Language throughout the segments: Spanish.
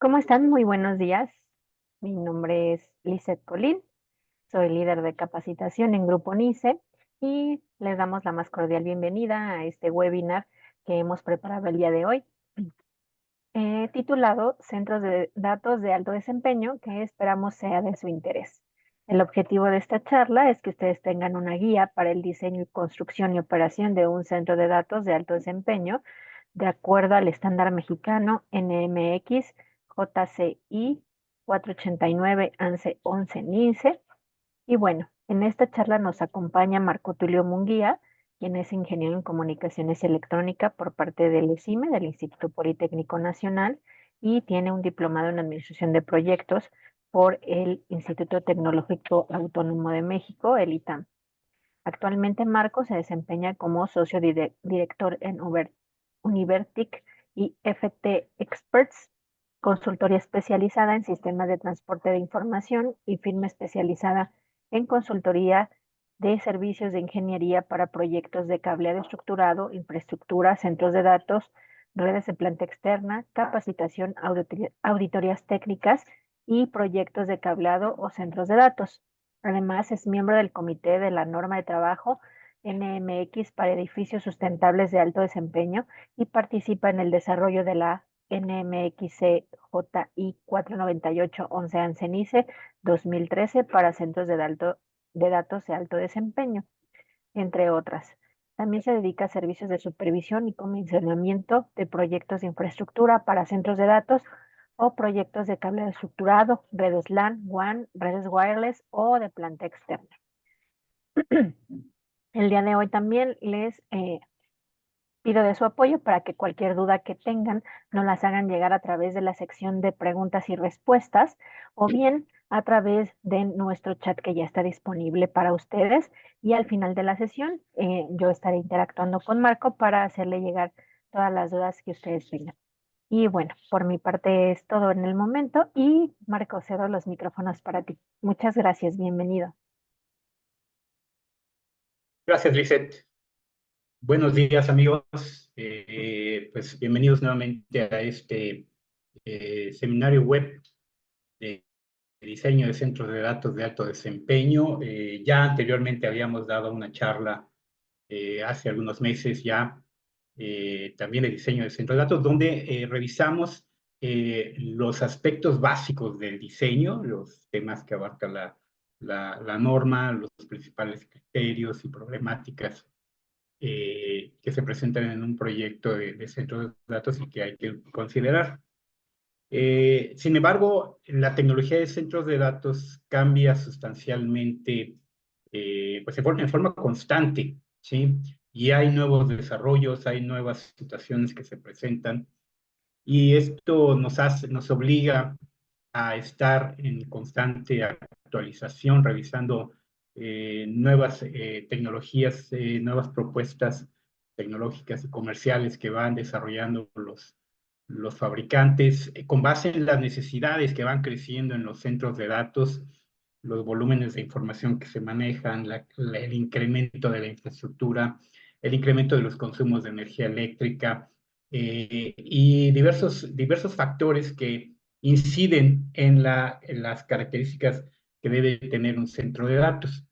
¿Cómo están? Muy buenos días. Mi nombre es Lizeth Colín, soy líder de capacitación en Grupo NICE y les damos la más cordial bienvenida a este webinar que hemos preparado el día de hoy, titulado Centros de Datos de Alto Desempeño, que esperamos sea de su interés. El objetivo de esta charla es que ustedes tengan una guía para el diseño y construcción y operación de un centro de datos de alto desempeño de acuerdo al estándar mexicano NMX JCI 489 ANSE 11 NINCE. Y bueno, en esta charla nos acompaña Marco Tulio Munguía, quien es ingeniero en comunicaciones y electrónica por parte del ESIME, del Instituto Politécnico Nacional, y tiene un diplomado en administración de proyectos por el Instituto Tecnológico Autónomo de México, el ITAM. Actualmente Marco se desempeña como socio director en Univertic y FT Experts, consultoría especializada en sistemas de transporte de información y firma especializada en consultoría de servicios de ingeniería para proyectos de cableado estructurado, infraestructura, centros de datos, redes de planta externa, capacitación, auditorías técnicas y proyectos de cableado o centros de datos. Además, es miembro del Comité de la Norma de Trabajo NMX para edificios sustentables de alto desempeño y participa en el desarrollo de la NMXCJI 498-11 ANSENICE 2013 para centros de datos de alto desempeño, entre otras. También se dedica a servicios de supervisión y comisionamiento de proyectos de infraestructura para centros de datos o proyectos de cable estructurado, redes LAN, WAN, redes wireless o de planta externa. El día de hoy también les pido de su apoyo para que cualquier duda que tengan nos las hagan llegar a través de la sección de preguntas y respuestas o bien a través de nuestro chat que ya está disponible para ustedes y al final de la sesión yo estaré interactuando con Marco para hacerle llegar todas las dudas que ustedes tengan. Y bueno, por mi parte es todo en el momento y Marco, cedo los micrófonos para ti. Muchas gracias, bienvenido. Gracias, Lizeth. Buenos días, amigos. Pues bienvenidos nuevamente a este seminario web de diseño de centros de datos de alto desempeño. Ya anteriormente habíamos dado una charla hace algunos meses ya, también de diseño de centros de datos, donde revisamos los aspectos básicos del diseño, los temas que abarca la norma, los principales criterios y problemáticas que se presentan en un proyecto de centro de datos y que hay que considerar. Sin embargo, la tecnología de centros de datos cambia sustancialmente, pues en forma constante, ¿sí? Y hay nuevos desarrollos, hay nuevas situaciones que se presentan, y esto nos obliga a estar en constante actualización, revisando nuevas tecnologías, nuevas propuestas tecnológicas y comerciales que van desarrollando los fabricantes, con base en las necesidades que van creciendo en los centros de datos, los volúmenes de información que se manejan, el incremento de la infraestructura, el incremento de los consumos de energía eléctrica, y diversos factores que inciden en las características que debe tener un centro de datos.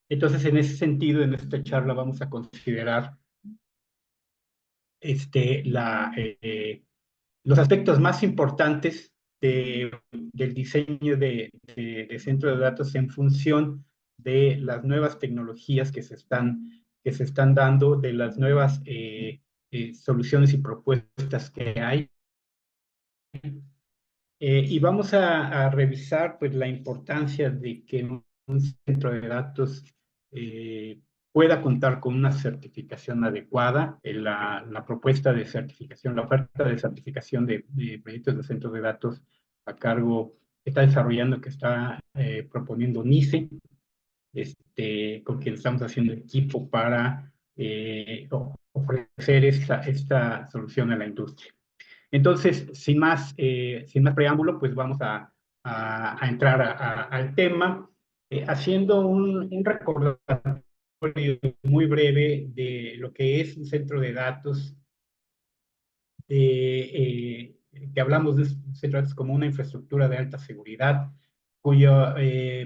Entonces, en ese sentido, en esta charla vamos a considerar los aspectos más importantes del diseño de centro de datos en función de las nuevas tecnologías que se están dando, de las nuevas soluciones y propuestas que hay. Y vamos a revisar pues, la importancia de que un centro de datos pueda contar con una certificación adecuada. La propuesta de certificación, la oferta de certificación de proyectos de centros de datos a cargo que está desarrollando, que está proponiendo NICE, con quien estamos haciendo equipo para ofrecer esta solución a la industria. Entonces, sin más preámbulo, pues vamos a entrar al tema, haciendo un recordatorio muy breve de lo que es un centro de datos, de que hablamos de centros de datos como una infraestructura de alta seguridad, cuya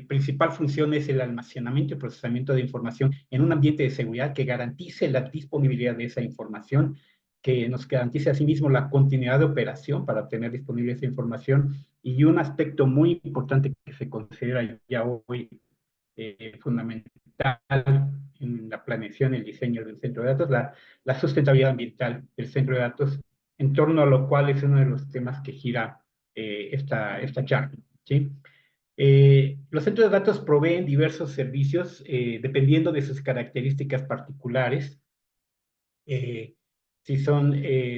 principal función es el almacenamiento y procesamiento de información en un ambiente de seguridad que garantice la disponibilidad de esa información, que nos garantice asimismo la continuidad de operación para obtener disponible esa información. Y un aspecto muy importante que se considera ya hoy fundamental en la planeación y el diseño del centro de datos, la sustentabilidad ambiental del centro de datos, en torno a lo cual es uno de los temas que gira esta charla. ¿Sí? Los centros de datos proveen diversos servicios dependiendo de sus características particulares. Eh, si son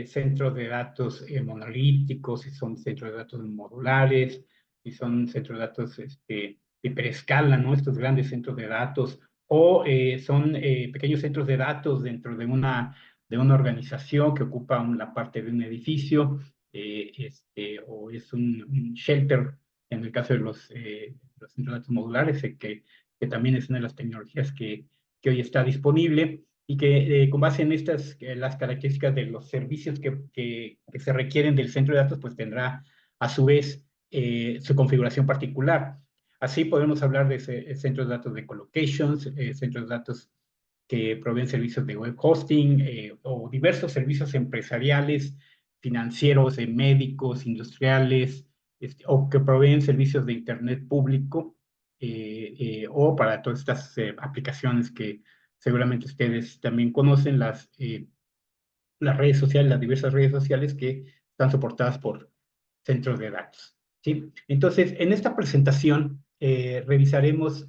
centros de datos monolíticos, si son centros de datos modulares, si son centros de datos de hiperescala, ¿no? Estos grandes centros de datos, o son pequeños centros de datos dentro de una organización que ocupa la parte de un edificio, o es un shelter en el caso de los centros de datos modulares, que también es una de las tecnologías que hoy está disponible y que con base en estas, las características de los servicios que se requieren del centro de datos, pues tendrá a su vez su configuración particular. Así podemos hablar de centros de datos de colocations, centros de datos que proveen servicios de web hosting o diversos servicios empresariales, financieros, médicos, industriales, o que proveen servicios de Internet público o para todas estas aplicaciones que seguramente ustedes también conocen, las redes sociales, las diversas redes sociales que están soportadas por centros de datos. ¿Sí? Entonces, en esta presentación revisaremos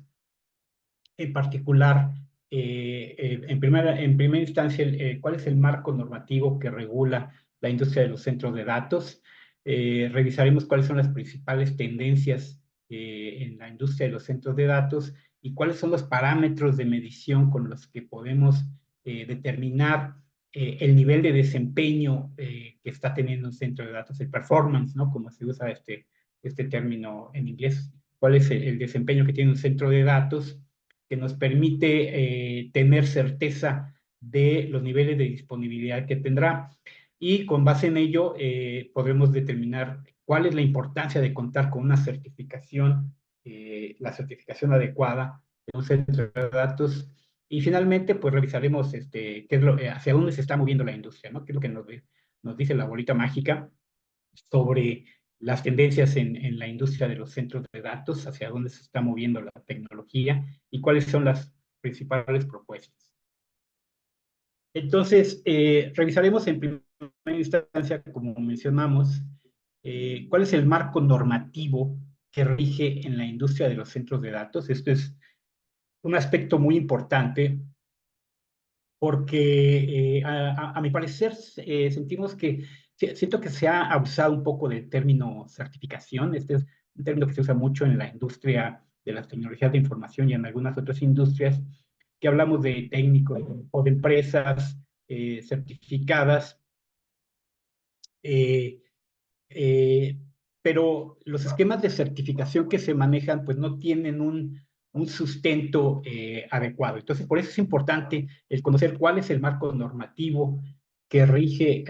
en particular, en primera instancia, cuál es el marco normativo que regula la industria de los centros de datos. Revisaremos cuáles son las principales tendencias en la industria de los centros de datos y cuáles son los parámetros de medición con los que podemos determinar el nivel de desempeño que está teniendo un centro de datos, el performance, ¿no? Como se usa este término en inglés. ¿Cuál es el desempeño que tiene un centro de datos que nos permite tener certeza de los niveles de disponibilidad que tendrá? Y con base en ello podremos determinar cuál es la importancia de contar con una certificación, la certificación adecuada de un centro de datos. Y finalmente, pues revisaremos qué es hacia dónde se está moviendo la industria, ¿no? ¿Qué es lo que nos dice la bolita mágica sobre las tendencias en la industria de los centros de datos, hacia dónde se está moviendo la tecnología y cuáles son las principales propuestas? Entonces, revisaremos en primera instancia, como mencionamos, cuál es el marco normativo que rige en la industria de los centros de datos. Esto es un aspecto muy importante porque a mi parecer sentimos que, siento que se ha abusado un poco del término certificación. Este es un término que se usa mucho en la industria de las tecnologías de información y en algunas otras industrias, que hablamos de técnicos o de empresas certificadas, eh, eh, pero los esquemas de certificación que se manejan pues no tienen un sustento adecuado. Entonces, por eso es importante el conocer cuál es el marco normativo que rige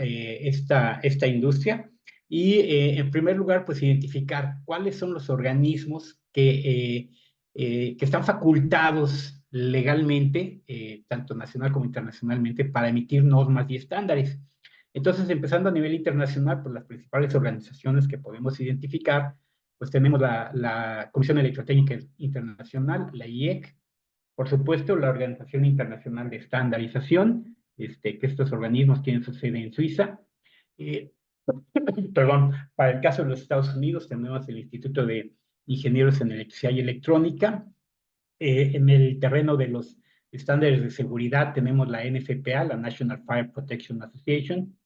esta industria y, en primer lugar, pues identificar cuáles son los organismos que están facultados legalmente, tanto nacional como internacionalmente, para emitir normas y estándares. Entonces, empezando a nivel internacional, pues las principales organizaciones que podemos identificar, pues tenemos la Comisión Electrotécnica Internacional, la IEC, por supuesto, la Organización Internacional de Estandarización, que estos organismos tienen su sede en Suiza. Eh, Perdón, para el caso de los Estados Unidos tenemos el Instituto de Ingenieros en Electricidad y Electrónica. En el terreno de los estándares de seguridad tenemos la NFPA, la National Fire Protection Association,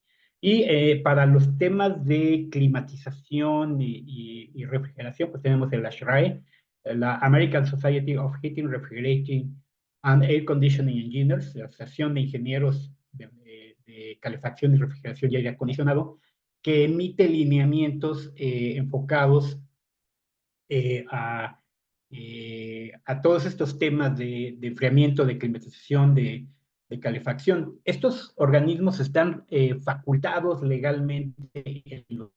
y para los temas de climatización y refrigeración, pues tenemos el ASHRAE, la American Society of Heating, Refrigerating and Air Conditioning Engineers, la Asociación de Ingenieros de Calefacción y Refrigeración y Aire Acondicionado, que emite lineamientos enfocados a todos estos temas de enfriamiento, de climatización, de calefacción. Estos organismos están facultados legalmente en los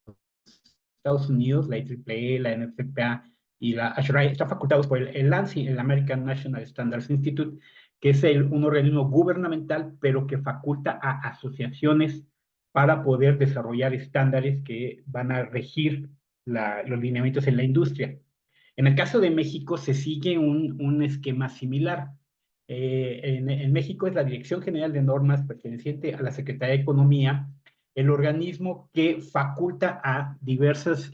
Estados Unidos, la IEEE, la NFPA y la ASHRAE, están facultados por el ANSI, el American National Standards Institute, que es un organismo gubernamental, pero que faculta a asociaciones para poder desarrollar estándares que van a regir los lineamientos en la industria. En el caso de México se sigue un esquema similar. En México es la Dirección General de Normas perteneciente a la Secretaría de Economía, el organismo que faculta a diversas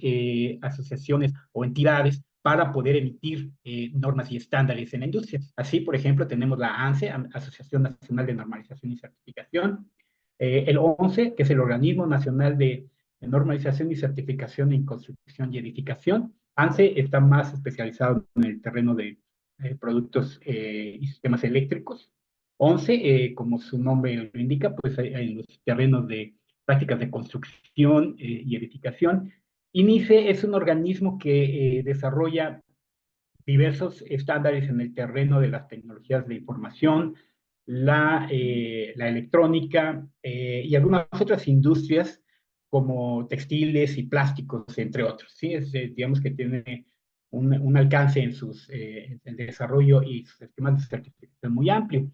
asociaciones o entidades para poder emitir normas y estándares en la industria. Así, por ejemplo, tenemos la ANSE, Asociación Nacional de Normalización y Certificación, el ONCE, que es el Organismo Nacional de Normalización y Certificación en Construcción y Edificación. ANSE está más especializado en el terreno de productos y sistemas eléctricos. ONCE, como su nombre lo indica, pues en los terrenos de prácticas de construcción y edificación. INICE es un organismo que desarrolla diversos estándares en el terreno de las tecnologías de información, la electrónica y algunas otras industrias como textiles y plásticos, entre otros. ¿Sí? Digamos que tiene un alcance en el desarrollo y sus esquemas de certificación muy amplio.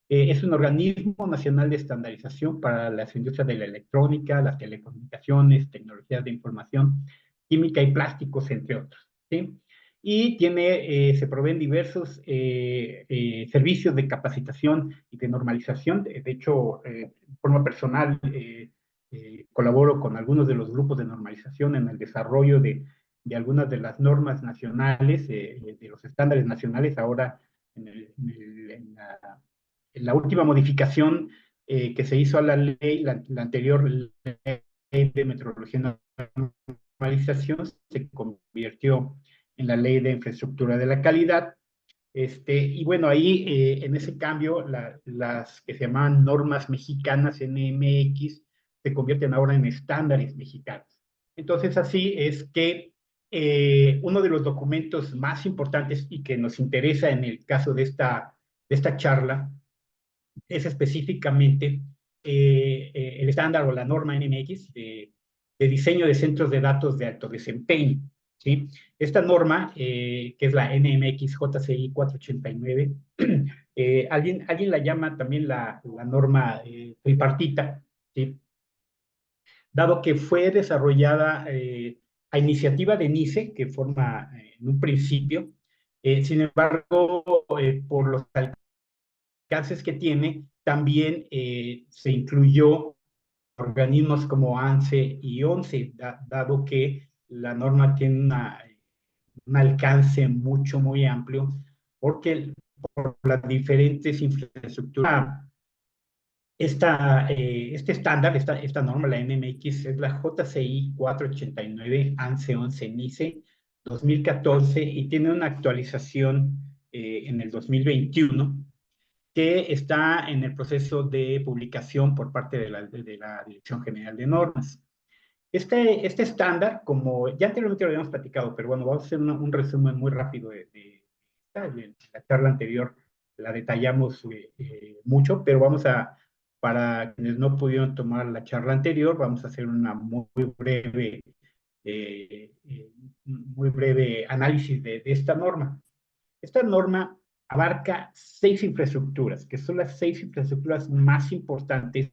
Es un organismo nacional de estandarización para las industrias de la electrónica, las telecomunicaciones, tecnologías de información, química y plásticos, entre otros. ¿Sí? Y se proveen diversos servicios de capacitación y de normalización. De hecho, de forma personal, colaboro con algunos de los grupos de normalización en el desarrollo de algunas de las normas nacionales, de los estándares nacionales, ahora en la última modificación que se hizo a la ley, la anterior ley de metrología y normalización, se convirtió en la ley de infraestructura de la calidad. Y bueno, ahí en ese cambio, las que se llaman normas mexicanas NMX se convierten ahora en estándares mexicanos. Entonces, así es que uno de los documentos más importantes y que nos interesa en el caso de esta charla es específicamente el estándar o la norma NMX de diseño de centros de datos de alto desempeño. ¿Sí? Esta norma, que es la NMX JCI 489, alguien la llama también la norma tripartita, ¿sí? Dado que fue desarrollada a iniciativa de NICE, que forma en un principio, sin embargo, por los alcances que tiene, también se incluyó organismos como ANSE y ONCE, dado que la norma tiene un alcance muy amplio, porque por las diferentes infraestructuras, este estándar, esta norma, la NMX, es la JCI 489 ANSE 11 NICE 2014 y tiene una actualización en el 2021 que está en el proceso de publicación por parte de la Dirección General de Normas. Este estándar, como ya anteriormente lo habíamos platicado, pero bueno, vamos a hacer un resumen muy rápido de la charla anterior, la detallamos mucho, pero para quienes no pudieron tomar la charla anterior, vamos a hacer una eh, eh, muy breve análisis de esta norma. Esta norma abarca 6 infraestructuras, que son las 6 infraestructuras más importantes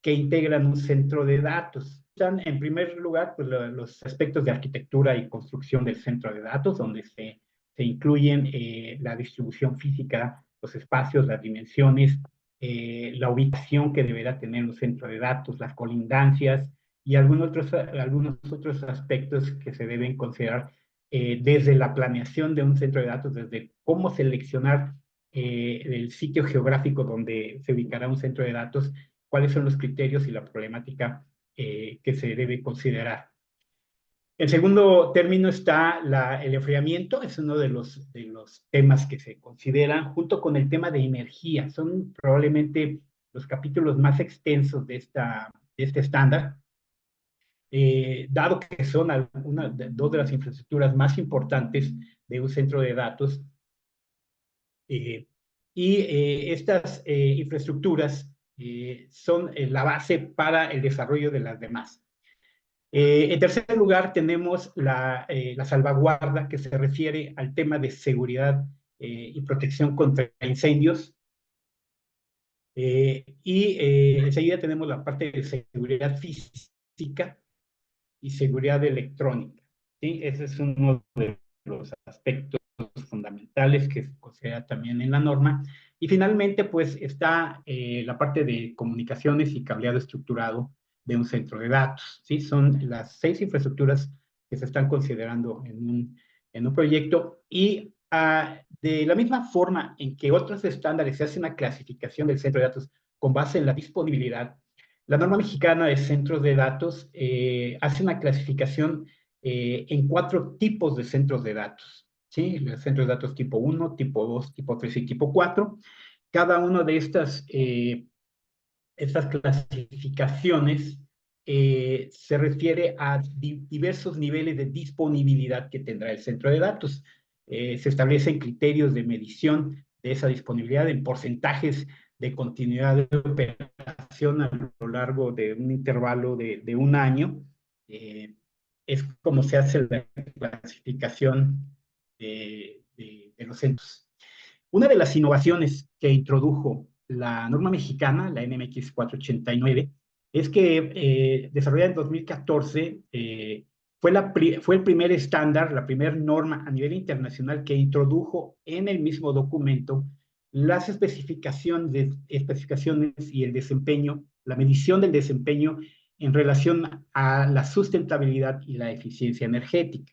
que integran un centro de datos. Están, en primer lugar, pues, los aspectos de arquitectura y construcción del centro de datos, donde se incluyen la distribución física, los espacios, las dimensiones, la ubicación que deberá tener un centro de datos, las colindancias y algunos otros aspectos que se deben considerar desde la planeación de un centro de datos, desde cómo seleccionar el sitio geográfico donde se ubicará un centro de datos, cuáles son los criterios y la problemática que se debe considerar. En segundo término está el enfriamiento, es uno de los temas que se consideran, junto con el tema de energía. Son probablemente los capítulos más extensos de este estándar, dado que son dos de las infraestructuras más importantes de un centro de datos. y estas infraestructuras son la base para el desarrollo de las demás. En tercer lugar, tenemos la salvaguarda, que se refiere al tema de seguridad y protección contra incendios. Enseguida tenemos la parte de seguridad física y seguridad electrónica. ¿Sí? Ese es uno de los aspectos fundamentales que se considera también en la norma. Y finalmente, pues está la parte de comunicaciones y cableado estructurado de un centro de datos. ¿Sí? Son las 6 infraestructuras que se están considerando en un proyecto y de la misma forma en que otros estándares se hace una clasificación del centro de datos con base en la disponibilidad, la norma mexicana de centros de datos hace una clasificación en 4 tipos de centros de datos. ¿Sí? Los centros de datos tipo 1, tipo 2, tipo 3 y tipo 4. Cada una de estas clasificaciones se refiere a diversos niveles de disponibilidad que tendrá el centro de datos. Se establecen criterios de medición de esa disponibilidad en porcentajes de continuidad de operación a lo largo de un intervalo de un año. Es como se hace la clasificación de los centros. Una de las innovaciones que introdujo la norma mexicana, la NMX 489, es que desarrollada en 2014, fue el primer estándar, la primera norma a nivel internacional que introdujo en el mismo documento las especificaciones y el desempeño, la medición del desempeño en relación a la sustentabilidad y la eficiencia energética.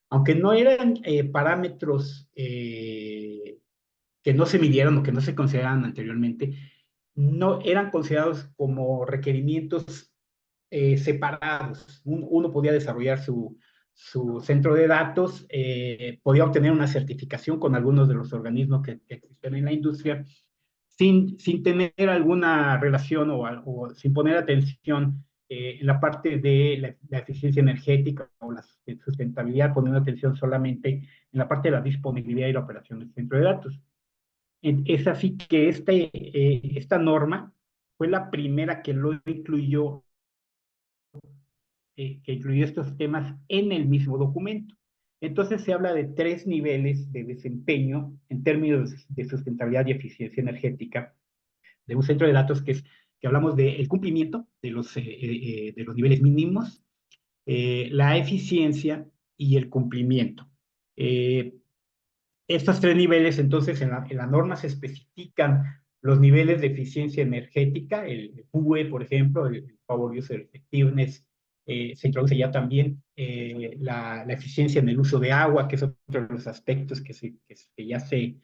Aunque no eran parámetros que no se midieron o que no se consideraban anteriormente, no eran considerados como requerimientos separados. Uno podía desarrollar su centro de datos, podía obtener una certificación con algunos de los organismos que existen en la industria, sin tener alguna relación o sin poner atención en la parte de la eficiencia energética o la sustentabilidad, poniendo atención solamente en la parte de la disponibilidad y la operación del centro de datos. Es así que esta norma fue la primera que lo incluyó, que incluyó estos temas en el mismo documento. Entonces se habla de 3 niveles de desempeño en términos de sustentabilidad y eficiencia energética de un centro de datos, que hablamos del cumplimiento de los niveles mínimos, la eficiencia y el cumplimiento. Estos 3 niveles, entonces, en la norma se especifican los niveles de eficiencia energética, el PUE, por ejemplo, el Power User Effectiveness. Se introduce ya también la eficiencia en el uso de agua, que es otro de los aspectos que ya se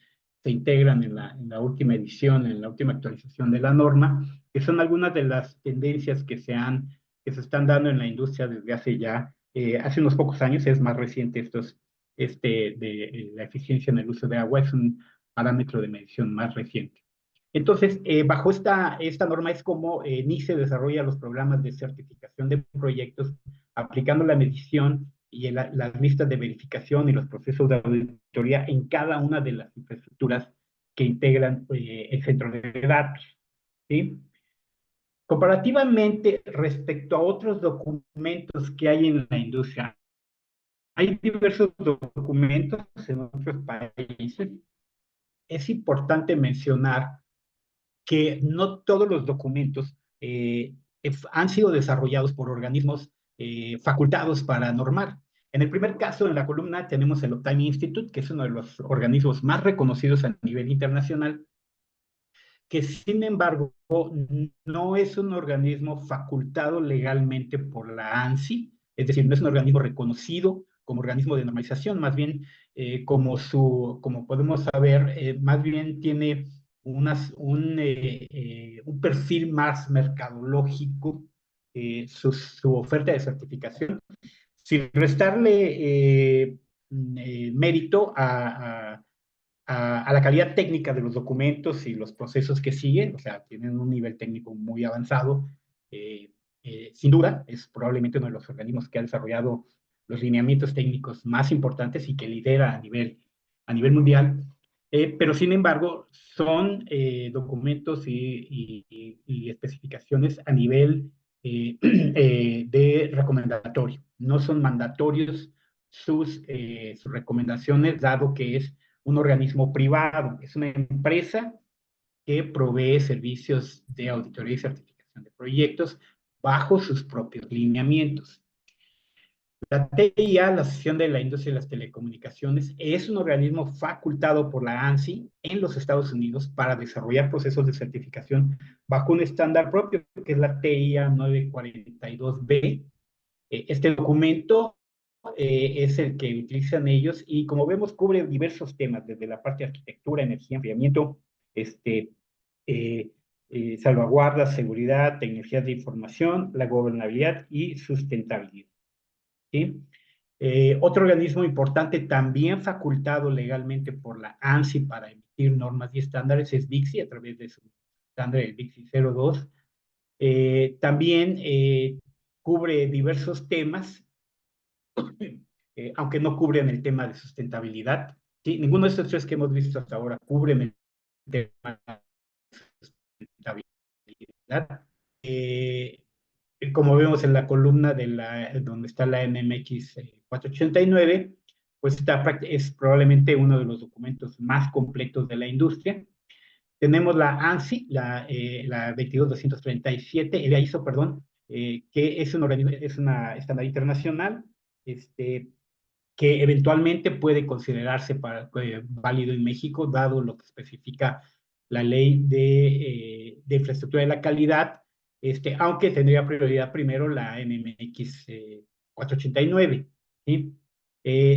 integran en la última edición, en la última actualización de la norma, que son algunas de las tendencias que se están dando en la industria desde hace unos pocos años. Es más reciente de la eficiencia en el uso de agua, es un parámetro de medición más reciente. Entonces, bajo esta norma es como NICE desarrolla los programas de certificación de proyectos, aplicando la medición y las listas de verificación y los procesos de auditoría en cada una de las infraestructuras que integran el centro de datos. ¿Sí? Comparativamente, respecto a otros documentos que hay en la industria, hay diversos documentos en otros países. Es importante mencionar que no todos los documentos han sido desarrollados por organismos facultados para normar. En el primer caso, en la columna, tenemos el Optime Institute, que es uno de los organismos más reconocidos a nivel internacional, que sin embargo no es un organismo facultado legalmente por la ANSI, es decir, no es un organismo reconocido como organismo de normalización, más bien, como podemos saber, más bien tiene un perfil más mercadológico, su oferta de certificación, sin restarle mérito a la calidad técnica de los documentos y los procesos que siguen. O sea, tienen un nivel técnico muy avanzado. Sin duda, es probablemente uno de los organismos que ha desarrollado los lineamientos técnicos más importantes y que lidera a nivel mundial. pero sin embargo son documentos y especificaciones a nivel de recomendatorio. No son mandatorios sus recomendaciones, dado que es un organismo privado, es una empresa que provee servicios de auditoría y certificación de proyectos bajo sus propios lineamientos. La TIA, la Asociación de la Industria de las Telecomunicaciones, es un organismo facultado por la ANSI en los Estados Unidos para desarrollar procesos de certificación bajo un estándar propio, que es la TIA 942B. Este documento es el que utilizan ellos y, como vemos, cubre diversos temas, desde la parte de arquitectura, energía, enfriamiento, este, eh, salvaguardas, seguridad, tecnologías de información, la gobernabilidad y sustentabilidad. ¿Sí? Otro organismo importante, también facultado legalmente por la ANSI para emitir normas y estándares, es DIXI, a través de su estándar, el DIXI 02. También cubre diversos temas, aunque no cubren el tema de sustentabilidad. ¿Sí? Ninguno de estos tres que hemos visto hasta ahora cubren el tema de sustentabilidad. Como vemos en la columna donde está la NMX 489, pues es probablemente uno de los documentos más completos de la industria. Tenemos la ANSI, la 22237, la ISO, perdón, que es una estándar internacional, que eventualmente puede considerarse válido en México, dado lo que especifica la ley de infraestructura de la calidad, aunque tendría prioridad primero la NMX 489. ¿Sí?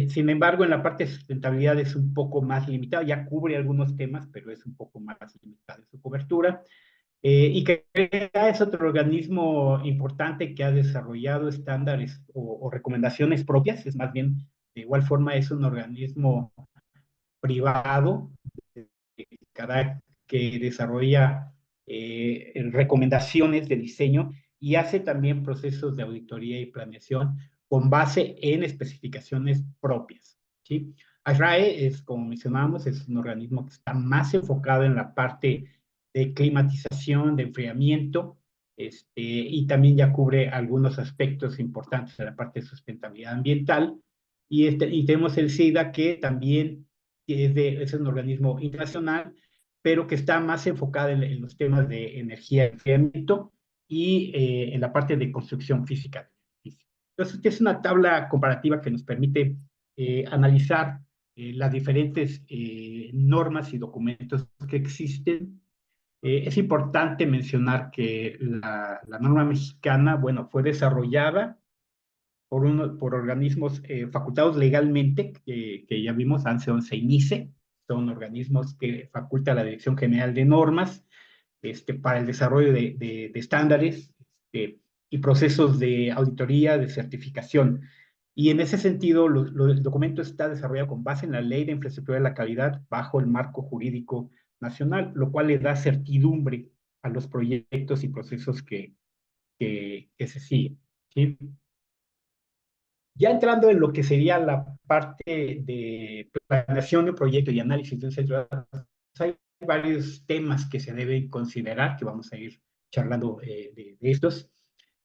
Sin embargo, en la parte de sustentabilidad es un poco más limitado, ya cubre algunos temas, pero es un poco más limitada su cobertura. Y que es otro organismo importante que ha desarrollado estándares o recomendaciones propias, es más bien, de igual forma, es un organismo privado que desarrolla recomendaciones de diseño y hace también procesos de auditoría y planeación con base en especificaciones propias. ¿Sí? ASRAE es, como mencionábamos, es un organismo que está más enfocado en la parte de climatización, de enfriamiento, y también ya cubre algunos aspectos importantes de la parte de sustentabilidad ambiental. Y tenemos el SIDA, que también es un organismo internacional, pero que está más enfocada en los temas de energía y enfriamiento y en la parte de construcción física. Entonces, es una tabla comparativa que nos permite analizar las diferentes normas y documentos que existen. Es importante mencionar que la norma mexicana, bueno, fue desarrollada por organismos facultados legalmente, que ya vimos, ANSE, ONCE y NICE, son organismos que faculta la Dirección General de Normas para el desarrollo de estándares y procesos de auditoría, de certificación. Y en ese sentido, el documento está desarrollado con base en la Ley de Infraestructura de la Calidad bajo el marco jurídico nacional, lo cual le da certidumbre a los proyectos y procesos que se siguen. ¿Sí? Ya entrando en lo que sería la parte de planeación de proyecto y análisis de un centro de datos, hay varios temas que se deben considerar, que vamos a ir charlando de estos,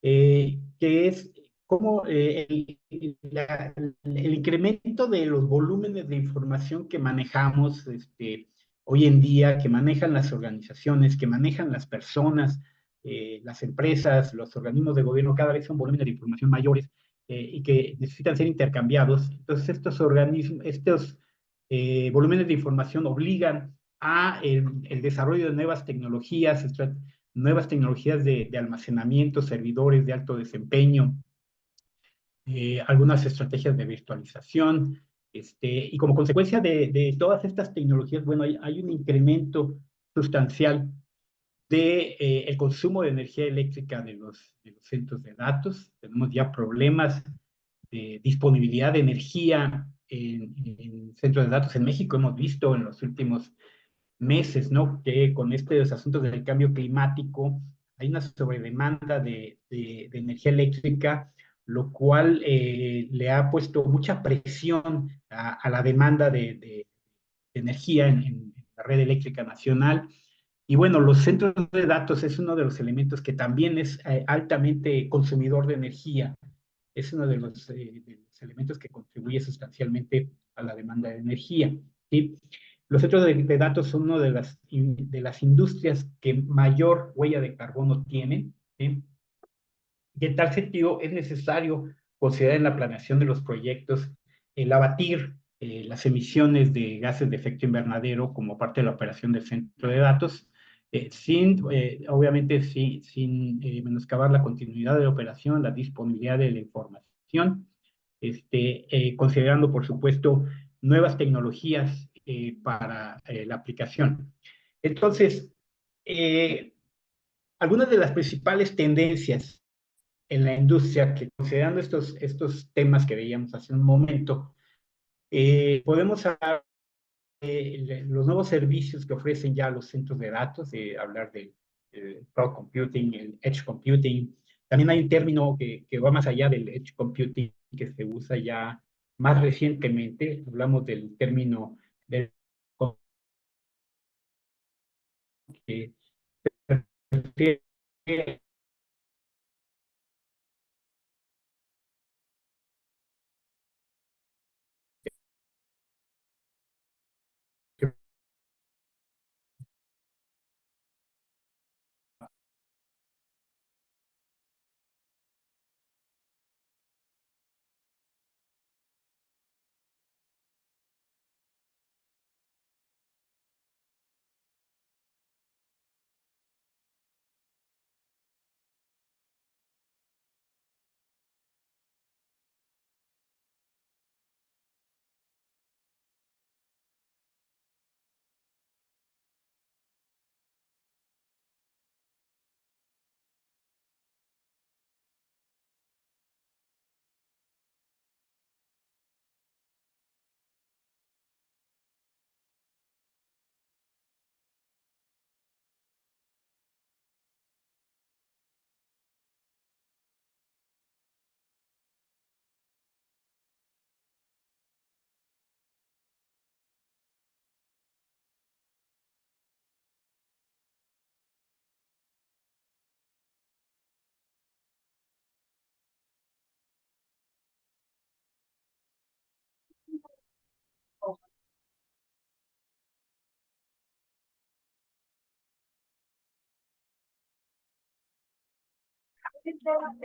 que es cómo el incremento de los volúmenes de información que manejamos hoy en día, que manejan las organizaciones, que manejan las personas, las empresas, los organismos de gobierno, cada vez son volúmenes de información mayores y que necesitan ser intercambiados. Entonces, estos volúmenes de información obligan a el desarrollo de nuevas tecnologías de almacenamiento, servidores de alto desempeño, algunas estrategias de virtualización, y como consecuencia de todas estas tecnologías, bueno, hay un incremento sustancial el consumo de energía eléctrica de los centros de datos. Tenemos ya problemas de disponibilidad de energía en centros de datos en México. Hemos visto en los últimos meses, ¿no?, que con estos asuntos del cambio climático hay una sobredemanda de energía eléctrica, lo cual le ha puesto mucha presión a la demanda energía en la red eléctrica nacional. Y bueno, los centros de datos es uno de los elementos que también es altamente consumidor de energía. Es uno de los elementos que contribuye sustancialmente a la demanda de energía. ¿Sí? Los centros de datos son una de las industrias que mayor huella de carbono tienen. ¿Sí? Y en tal sentido es necesario considerar en la planeación de los proyectos el abatir las emisiones de gases de efecto invernadero como parte de la operación del centro de datos, obviamente, sin menoscabar la continuidad de la operación, la disponibilidad de la información, considerando, por supuesto, nuevas tecnologías para la aplicación. Entonces, algunas de las principales tendencias en la industria que, considerando estos temas que veíamos hace un momento, podemos hablar de los nuevos servicios que ofrecen ya los centros de datos, hablar del cloud computing, el edge computing. También hay un término que va más allá del edge computing que se usa ya más recientemente. Hablamos del término del que se refiere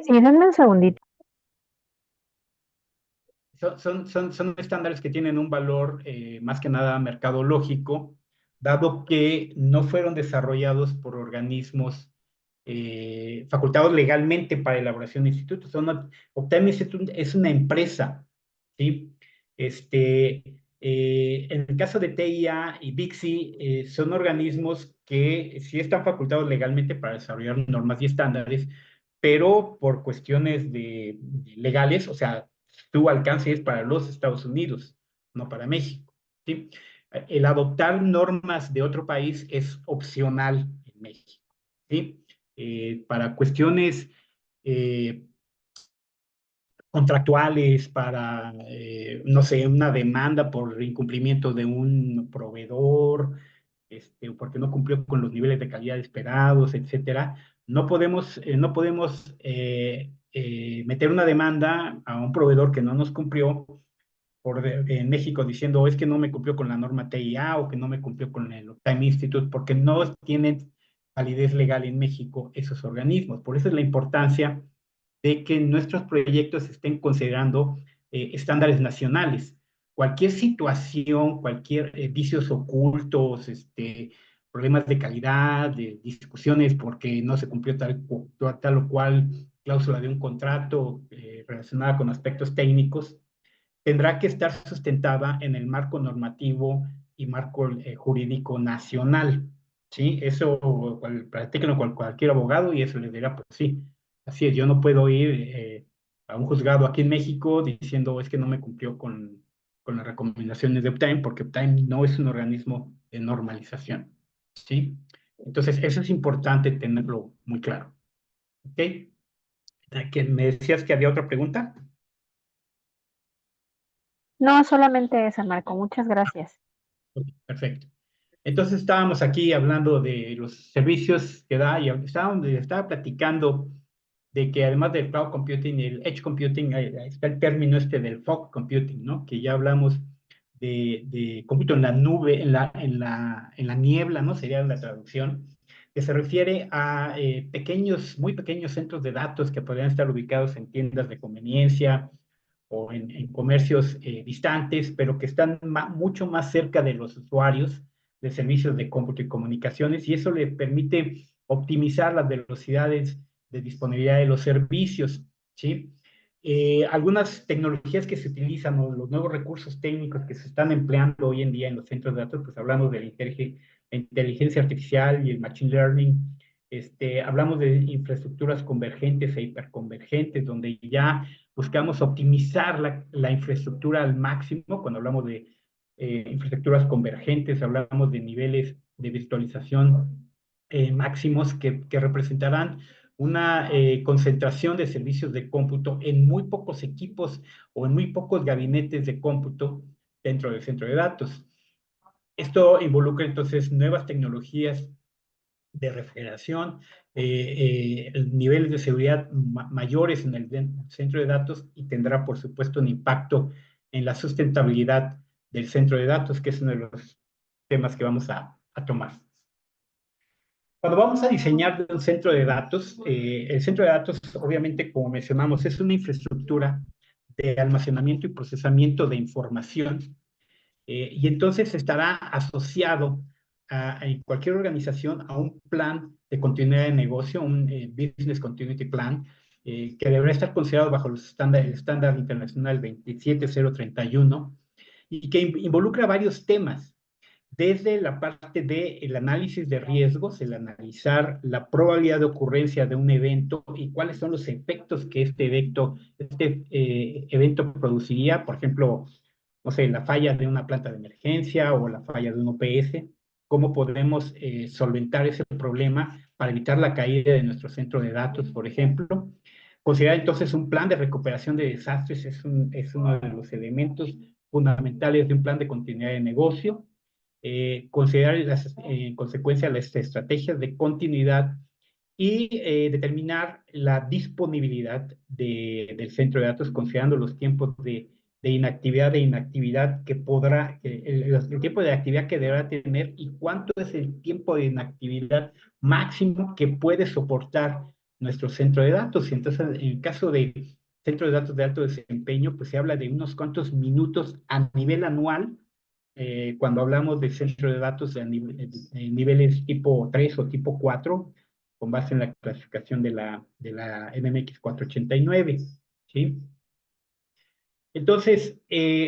Sí, denme un segundito. son estándares que tienen un valor más que nada mercadológico, dado que no fueron desarrollados por organismos facultados legalmente para elaboración de institutos. Optime Institute es una empresa, ¿sí? En el caso de TIA y Bixi, son organismos que sí están facultados legalmente para desarrollar normas y estándares, pero por cuestiones legales, o sea, su alcance es para los Estados Unidos, no para México. ¿Sí? El adoptar normas de otro país es opcional en México. ¿Sí? Para cuestiones eh, contractuales, para, no sé, una demanda por incumplimiento de un proveedor, porque no cumplió con los niveles de calidad esperados, etcétera. No podemos meter una demanda a un proveedor que no nos cumplió en México diciendo es que no me cumplió con la norma TIA o que no me cumplió con el Time Institute, porque no tienen validez legal en México esos organismos. Por eso es la importancia de que nuestros proyectos estén considerando estándares nacionales. Cualquier situación, cualquier vicios ocultos, problemas de calidad, de discusiones porque no se cumplió tal o cual cláusula de un contrato relacionada con aspectos técnicos, tendrá que estar sustentada en el marco normativo y marco jurídico nacional. ¿Sí? Eso practíquenlo con cualquier abogado y eso les dirá, pues sí, así es, yo no puedo ir a un juzgado aquí en México diciendo es que no me cumplió con las recomendaciones de Uptime, porque Uptime no es un organismo de normalización. ¿Sí? Entonces, eso es importante tenerlo muy claro. ¿Ok? ¿Me decías que había otra pregunta? No, solamente esa, Marco. Muchas gracias. Ok, perfecto. Entonces estábamos aquí hablando de los servicios que da y estaba platicando de que además del cloud computing y el edge computing, está el término este del fog computing, ¿no? Que ya hablamos de cómputo en la nube, en la niebla, ¿no? Sería la traducción, que se refiere a muy pequeños centros de datos que podrían estar ubicados en tiendas de conveniencia o en comercios distantes, pero que están mucho más cerca de los usuarios de servicios de cómputo y comunicaciones, y eso le permite optimizar las velocidades de disponibilidad de los servicios, ¿sí? Algunas tecnologías que se utilizan o los nuevos recursos técnicos que se están empleando hoy en día en los centros de datos, pues hablamos de la inteligencia artificial y el machine learning. Hablamos de infraestructuras convergentes e hiperconvergentes, donde ya buscamos optimizar la infraestructura al máximo. Cuando hablamos de infraestructuras convergentes, hablamos de niveles de virtualización máximos que representarán una concentración de servicios de cómputo en muy pocos equipos o en muy pocos gabinetes de cómputo dentro del centro de datos. Esto involucra entonces nuevas tecnologías de refrigeración, niveles de seguridad mayores en el centro de datos, y tendrá, por supuesto, un impacto en la sustentabilidad del centro de datos, que es uno de los temas que vamos a tomar. Cuando vamos a diseñar un centro de datos, el centro de datos, obviamente, como mencionamos, es una infraestructura de almacenamiento y procesamiento de información, y entonces estará asociado en cualquier organización a un plan de continuidad de negocio, un Business Continuity Plan, que deberá estar considerado bajo el estándar internacional 27031, y que involucra varios temas, desde la parte del análisis de riesgos, el analizar la probabilidad de ocurrencia de un evento y cuáles son los efectos que este evento produciría. Por ejemplo, no sé, la falla de una planta de emergencia o la falla de un OPS, cómo podemos solventar ese problema para evitar la caída de nuestro centro de datos, por ejemplo. Considerar entonces un plan de recuperación de desastres es uno de los elementos fundamentales de un plan de continuidad de negocio. Considerar en consecuencia las estrategias de continuidad y determinar la disponibilidad del centro de datos, considerando los tiempos de inactividad que podrá, el tiempo de actividad que deberá tener, y cuánto es el tiempo de inactividad máximo que puede soportar nuestro centro de datos. Y entonces, en el caso de centro de datos de alto desempeño, pues se habla de unos cuantos minutos a nivel anual, cuando hablamos de centro de datos de niveles tipo 3 o tipo 4, con base en la clasificación de la NMX 489, ¿sí? Entonces,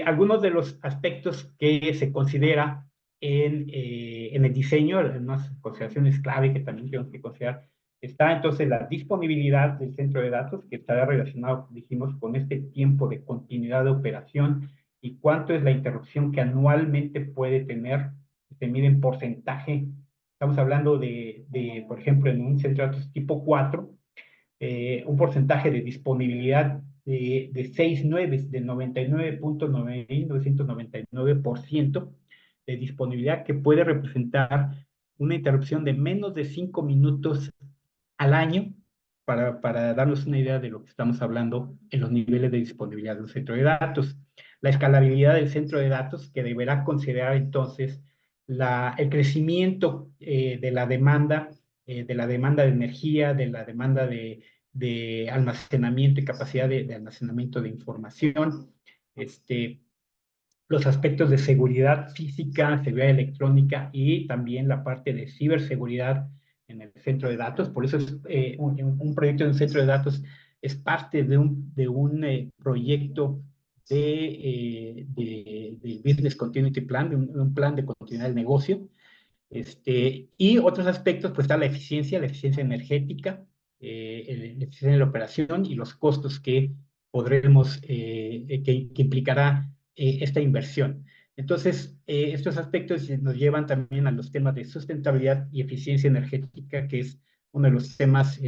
algunos de los aspectos que se considera en el diseño, unas consideraciones clave que también tenemos que considerar, está entonces la disponibilidad del centro de datos, que estará relacionado, dijimos, con este tiempo de continuidad de operación y cuánto es la interrupción que anualmente puede tener. Se mide en porcentaje. Estamos hablando por ejemplo, en un centro de datos tipo 4, un porcentaje de disponibilidad de 6 9, de 99.999% de disponibilidad, que puede representar una interrupción de menos de 5 minutos al año, para darnos una idea de lo que estamos hablando en los niveles de disponibilidad de un centro de datos. La escalabilidad del centro de datos, que deberá considerar entonces el crecimiento de la demanda de energía, de la demanda de almacenamiento y capacidad de almacenamiento de información, los aspectos de seguridad física, seguridad electrónica y también la parte de ciberseguridad en el centro de datos. Por eso un proyecto en un centro de datos es parte de un proyecto de Business Continuity Plan, de un plan de continuidad del negocio. Y otros aspectos, pues está la eficiencia energética, la eficiencia de la operación y los costos que que implicará esta inversión. Entonces, estos aspectos nos llevan también a los temas de sustentabilidad y eficiencia energética, que es uno de los temas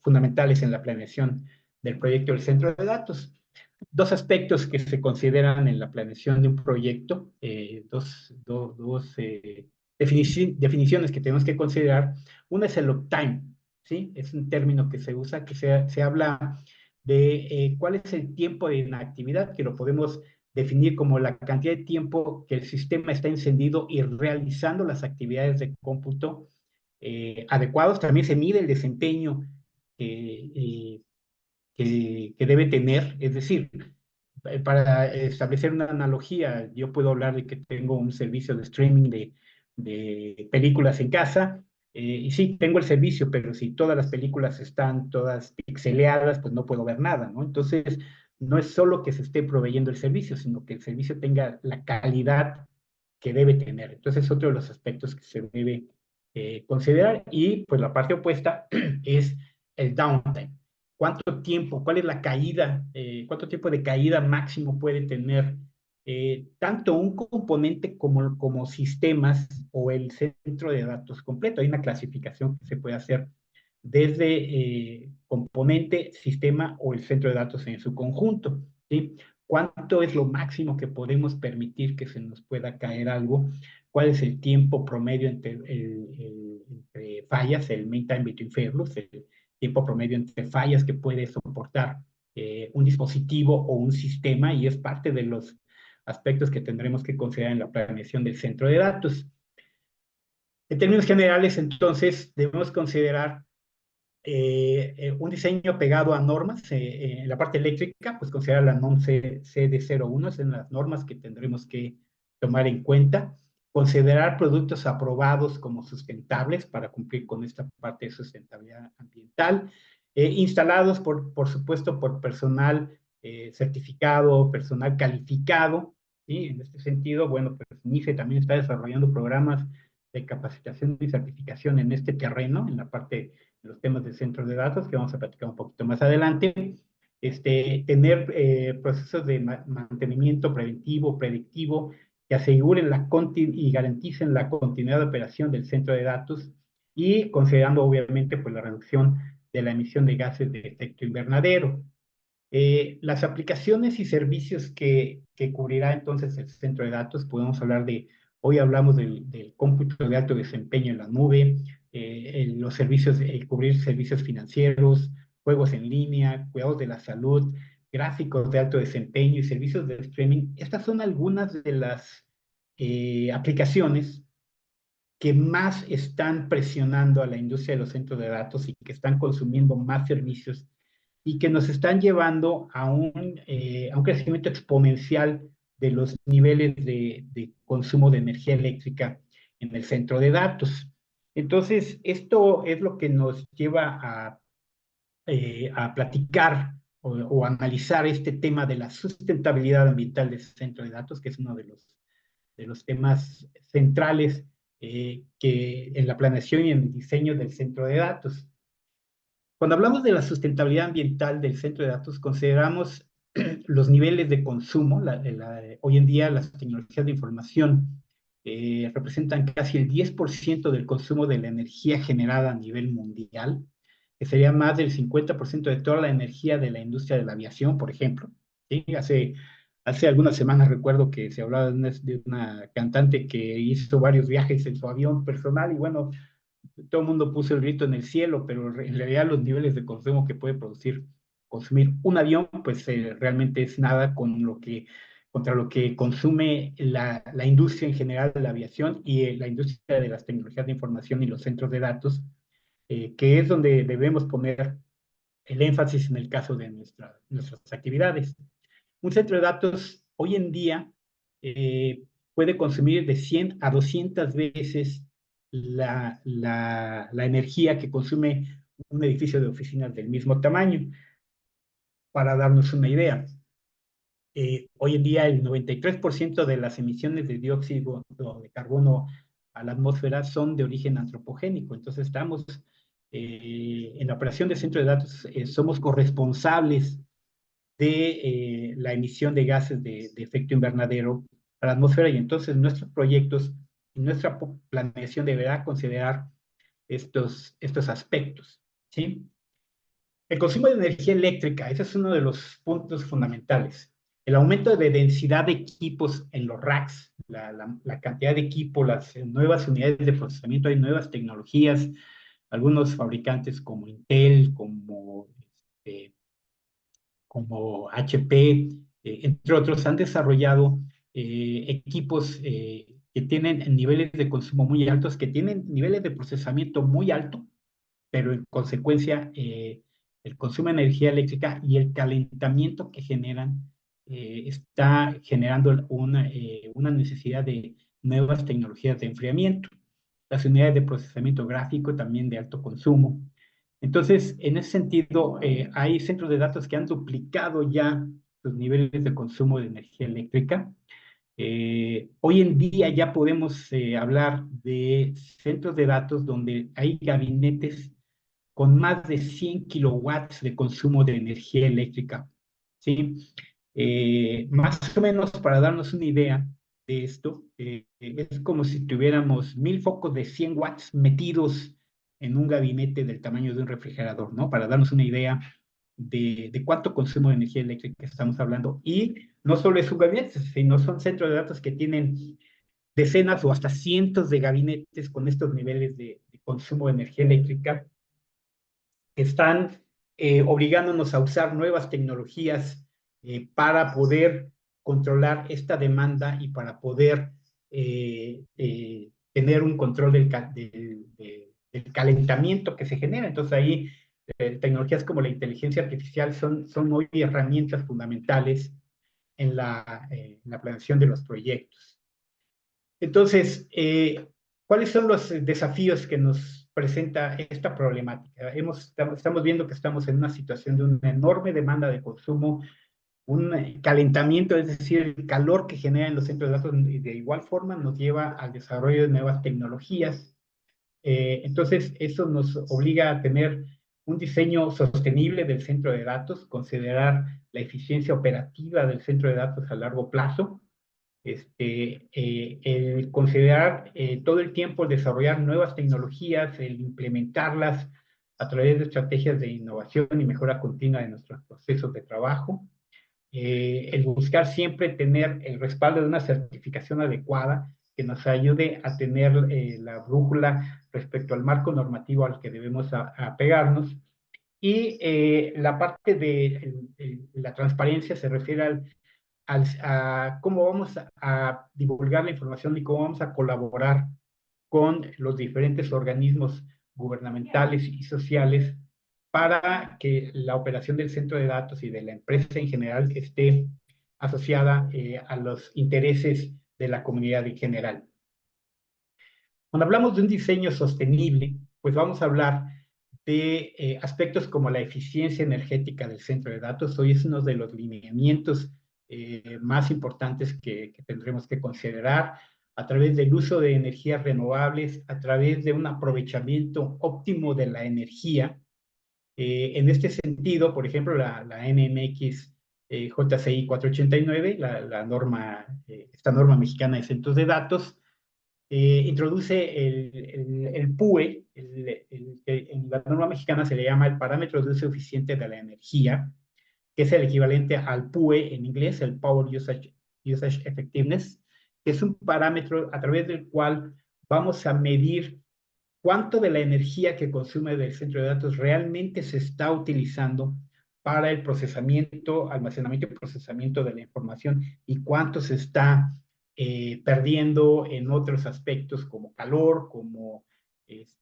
fundamentales en la planeación del proyecto del centro de datos. dos aspectos que se consideran en la planeación de un proyecto, definiciones que tenemos que considerar. Una es el uptime, ¿sí? Es un término que se usa, que se habla de cuál es el tiempo de inactividad, que lo podemos definir como la cantidad de tiempo que el sistema está encendido y realizando las actividades de cómputo adecuados. También se mide el desempeño eh, eh, que debe tener, es decir, para establecer una analogía, yo puedo hablar de que tengo un servicio de streaming de películas en casa, y sí, tengo el servicio, pero si todas las películas están todas pixeleadas, pues no puedo ver nada, ¿no? Entonces, no es solo que se esté proveyendo el servicio, sino que el servicio tenga la calidad que debe tener. Entonces, es otro de los aspectos que se debe considerar. Y pues la parte opuesta es el downtime. ¿Cuánto tiempo, cuál es la caída, cuánto tiempo de caída máximo puede tener tanto un componente como sistemas o el centro de datos completo? Hay una clasificación que se puede hacer desde componente, sistema o el centro de datos en su conjunto, ¿sí? ¿Cuánto es lo máximo que podemos permitir que se nos pueda caer algo? ¿Cuál es el tiempo promedio entre fallas, el mean time between failures, el tiempo promedio entre fallas que puede soportar un dispositivo o un sistema? Y es parte de los aspectos que tendremos que considerar en la planeación del centro de datos. En términos generales, entonces, debemos considerar un diseño pegado a normas. En la parte eléctrica, pues considerar la NOM CD01, son las normas que tendremos que tomar en cuenta. Considerar productos aprobados como sustentables para cumplir con esta parte de sustentabilidad ambiental. Instalados, por supuesto, por personal certificado, personal calificado. ¿Sí? En este sentido, bueno, pues NICE también está desarrollando programas de capacitación y certificación en este terreno, en la parte los temas de centros de datos, que vamos a platicar un poquito más adelante. Tener procesos de mantenimiento preventivo, predictivo, que aseguren y garanticen la continuidad de operación del centro de datos y considerando obviamente pues, la reducción de la emisión de gases de efecto invernadero. Las aplicaciones y servicios que cubrirá entonces el centro de datos, podemos hablar hoy hablamos del cómputo de alto desempeño en la nube, los servicios, cubrir servicios financieros, juegos en línea, cuidados de la salud, gráficos de alto desempeño y servicios de streaming. Estas son algunas de las aplicaciones que más están presionando a la industria de los centros de datos y que están consumiendo más servicios y que nos están llevando a un crecimiento exponencial de los niveles de consumo de energía eléctrica en el centro de datos. Entonces, esto es lo que nos lleva a platicar o analizar este tema de la sustentabilidad ambiental del centro de datos, que es uno de los temas centrales que en la planeación y en el diseño del centro de datos. Cuando hablamos de la sustentabilidad ambiental del centro de datos, consideramos los niveles de consumo. Hoy en día las tecnologías de información representan casi el 10% del consumo de la energía generada a nivel mundial, que sería más del 50% de toda la energía de la industria de la aviación, por ejemplo. ¿Sí? Hace algunas semanas recuerdo que se hablaba de una cantante que hizo varios viajes en su avión personal y bueno, todo el mundo puso el grito en el cielo, pero en realidad los niveles de consumo que puede consumir un avión, pues realmente es nada contra lo que consume la industria en general de la aviación y la industria de las tecnologías de información y los centros de datos, que es donde debemos poner el énfasis en el caso de nuestras actividades. Un centro de datos hoy en día puede consumir de 100 a 200 veces la energía que consume un edificio de oficinas del mismo tamaño. Para darnos una idea, hoy en día el 93% de las emisiones de dióxido de carbono a la atmósfera son de origen antropogénico. Entonces estamos en la operación de centro de datos, somos corresponsables de la emisión de gases de efecto invernadero a la atmósfera y entonces nuestros proyectos y nuestra planeación deberá considerar estos aspectos, ¿sí? El consumo de energía eléctrica, ese es uno de los puntos fundamentales. El aumento de densidad de equipos en los racks, la cantidad de equipos, las nuevas unidades de procesamiento, hay nuevas tecnologías, algunos fabricantes como Intel, este, como HP, entre otros, han desarrollado equipos que tienen niveles de consumo muy altos, que tienen niveles de procesamiento muy altos, pero en consecuencia el consumo de energía eléctrica y el calentamiento que generan está generando una necesidad de nuevas tecnologías de enfriamiento. Las unidades de procesamiento gráfico también de alto consumo. Entonces, en ese sentido, hay centros de datos que han duplicado ya sus niveles de consumo de energía eléctrica. Hoy en día ya podemos hablar de centros de datos donde hay gabinetes con más de 100 kilowatts de consumo de energía eléctrica, ¿sí? Más o menos para darnos una idea de esto, es como si tuviéramos 1000 focos de 100 watts metidos en un gabinete del tamaño de un refrigerador, ¿no? Para darnos una idea de cuánto consumo de energía eléctrica estamos hablando. Y no solo es un gabinete, sino son centros de datos que tienen decenas o hasta cientos de gabinetes con estos niveles de consumo de energía eléctrica que están obligándonos a usar nuevas tecnologías para poder controlar esta demanda y para poder tener un control del calentamiento que se genera. Entonces ahí tecnologías como la inteligencia artificial son hoy herramientas fundamentales en la planeación de los proyectos. Entonces, ¿cuáles son los desafíos que nos presenta esta problemática? Estamos viendo que estamos en una situación de una enorme demanda de consumo, un calentamiento, es decir, el calor que generan los centros de datos, y de igual forma nos lleva al desarrollo de nuevas tecnologías. Entonces, eso nos obliga a tener un diseño sostenible del centro de datos, considerar la eficiencia operativa del centro de datos a largo plazo, el considerar todo el tiempo el desarrollar nuevas tecnologías, el implementarlas a través de estrategias de innovación y mejora continua de nuestros procesos de trabajo, el buscar siempre tener el respaldo de una certificación adecuada que nos ayude a tener la brújula respecto al marco normativo al que debemos apegarnos. Y la parte de la transparencia se refiere a cómo vamos a divulgar la información y cómo vamos a colaborar con los diferentes organismos gubernamentales y sociales para que la operación del centro de datos y de la empresa en general esté asociada a los intereses de la comunidad en general. Cuando hablamos de un diseño sostenible, pues vamos a hablar de aspectos como la eficiencia energética del centro de datos. Hoy es uno de los lineamientos más importantes que tendremos que considerar a través del uso de energías renovables, a través de un aprovechamiento óptimo de la energía. En este sentido, por ejemplo, la NMX JCI 489, esta norma mexicana de centros de datos, introduce el PUE, que en la norma mexicana se le llama el parámetro de uso eficiente de la energía, que es el equivalente al PUE en inglés, el Power Usage Effectiveness, que es un parámetro a través del cual vamos a medir cuánto de la energía que consume del centro de datos realmente se está utilizando para el procesamiento, almacenamiento y procesamiento de la información y cuánto se está perdiendo en otros aspectos como calor, como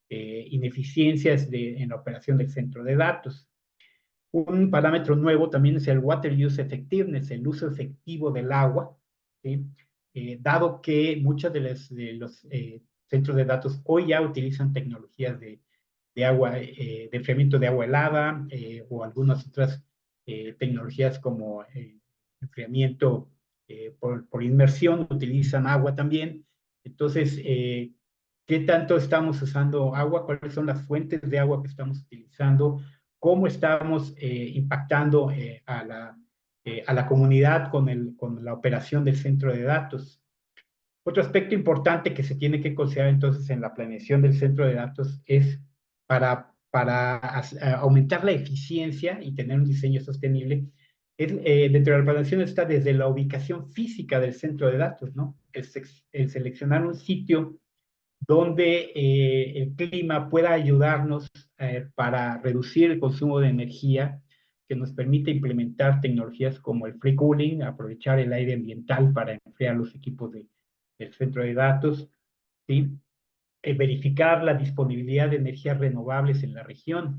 ineficiencias en la operación del centro de datos. Un parámetro nuevo también es el Water Use Effectiveness, el uso efectivo del agua, ¿sí? Dado que muchos de los centros de datos hoy ya utilizan tecnologías de agua, de enfriamiento de agua helada o algunas otras tecnologías como enfriamiento por inmersión, utilizan agua también. Entonces, ¿qué tanto estamos usando agua? ¿Cuáles son las fuentes de agua que estamos utilizando? ¿Cómo estamos impactando a la comunidad con la operación del centro de datos? Otro aspecto importante que se tiene que considerar entonces en la planeación del centro de datos es para para aumentar la eficiencia y tener un diseño sostenible, dentro de la planeación está desde la ubicación física del centro de datos, ¿no? El seleccionar un sitio donde el clima pueda ayudarnos para reducir el consumo de energía, que nos permite implementar tecnologías como el free cooling, aprovechar el aire ambiental para enfriar los equipos del centro de datos, ¿sí? Verificar la disponibilidad de energías renovables en la región.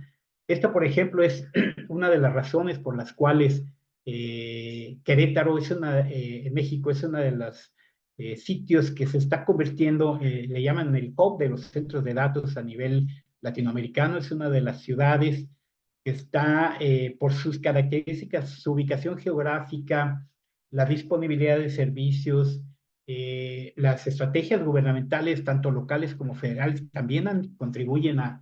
Esto, por ejemplo, es una de las razones por las cuales Querétaro en México es uno de los sitios que se está convirtiendo, le llaman el hub de los centros de datos a nivel latinoamericano, es una de las ciudades que está por sus características, su ubicación geográfica, la disponibilidad de servicios, las estrategias gubernamentales, tanto locales como federales, también contribuyen a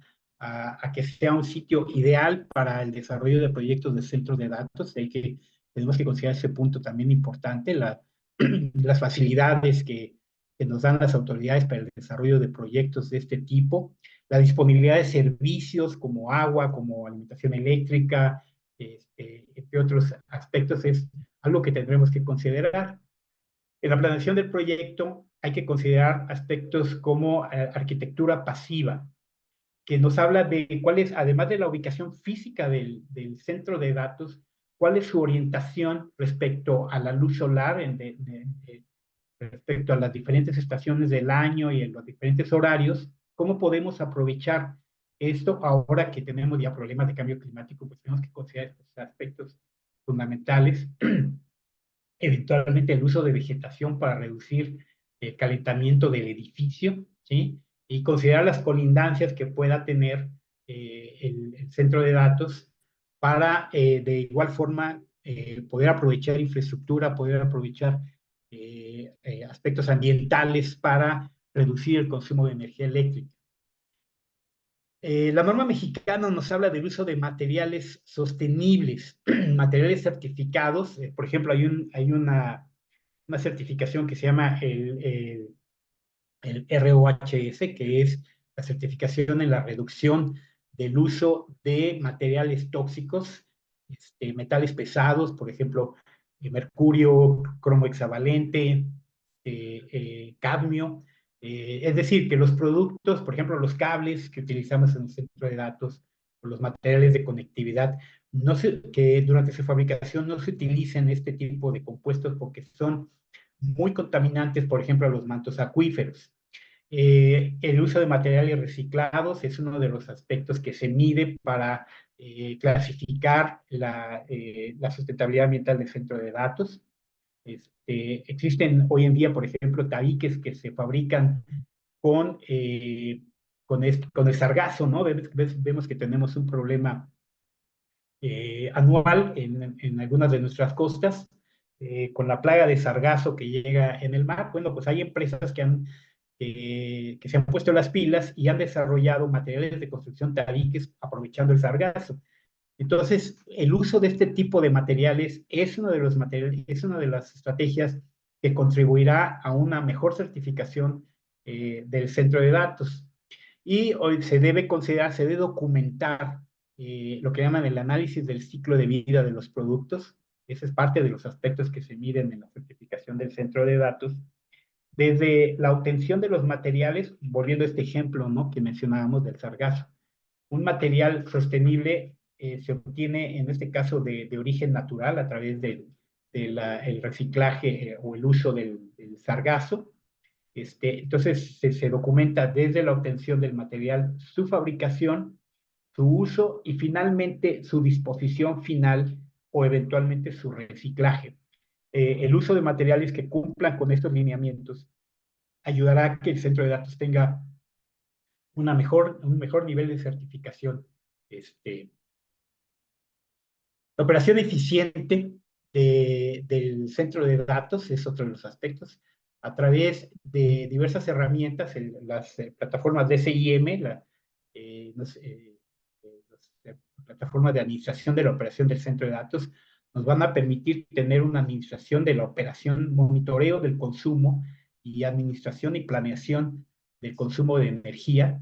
que sea un sitio ideal para el desarrollo de proyectos de centros de datos. Hay que, tenemos que considerar ese punto también importante, las facilidades que nos dan las autoridades para el desarrollo de proyectos de este tipo, la disponibilidad de servicios como agua, como alimentación eléctrica, entre otros aspectos, es algo que tendremos que considerar. En la planeación del proyecto hay que considerar aspectos como arquitectura pasiva, que nos habla de cuál es, además de la ubicación física del centro de datos, cuál es su orientación respecto a la luz solar, respecto a las diferentes estaciones del año y en los diferentes horarios, cómo podemos aprovechar esto ahora que tenemos ya problemas de cambio climático, pues tenemos que considerar estos aspectos fundamentales. Eventualmente el uso de vegetación para reducir el calentamiento del edificio, ¿sí? Y considerar las colindancias que pueda tener el centro de datos para de igual forma poder aprovechar infraestructura, poder aprovechar aspectos ambientales para reducir el consumo de energía eléctrica. La norma mexicana nos habla del uso de materiales sostenibles, materiales certificados. Por ejemplo, hay una certificación que se llama el ROHS, que es la certificación en la reducción del uso de materiales tóxicos, metales pesados, por ejemplo, mercurio, cromo hexavalente, cadmio. Es decir, que los productos, por ejemplo, los cables que utilizamos en el centro de datos, o los materiales de conectividad, que durante su fabricación no se utilicen este tipo de compuestos porque son muy contaminantes, por ejemplo, a los mantos acuíferos. El uso de materiales reciclados es uno de los aspectos que se mide para clasificar la sustentabilidad ambiental del centro de datos. Existen hoy en día, por ejemplo, tabiques que se fabrican con el sargazo, ¿no? Vemos que tenemos un problema anual en algunas de nuestras costas, con la plaga de sargazo que llega en el mar. Bueno, pues hay empresas que se han puesto las pilas y han desarrollado materiales de construcción tabiques aprovechando el sargazo. Entonces, el uso de este tipo de materiales es uno de los materiales, es una de las estrategias que contribuirá a una mejor certificación del centro de datos. Y hoy se debe considerar, se debe documentar lo que llaman el análisis del ciclo de vida de los productos. Ese es parte de los aspectos que se miden en la certificación del centro de datos. Desde la obtención de los materiales, volviendo a este ejemplo, ¿no?, que mencionábamos del sargazo. Un material sostenible se obtiene, en este caso, de origen natural a través del reciclaje o el uso del sargazo. Entonces, se documenta desde la obtención del material, su fabricación, su uso y finalmente su disposición final o eventualmente su reciclaje. El uso de materiales que cumplan con estos lineamientos ayudará a que el centro de datos tenga un mejor nivel de certificación. La operación eficiente del centro de datos es otro de los aspectos. A través de diversas herramientas, las plataformas DCIM, las plataformas de administración de la operación del centro de datos, nos van a permitir tener una administración de la operación, monitoreo del consumo y administración y planeación del consumo de energía,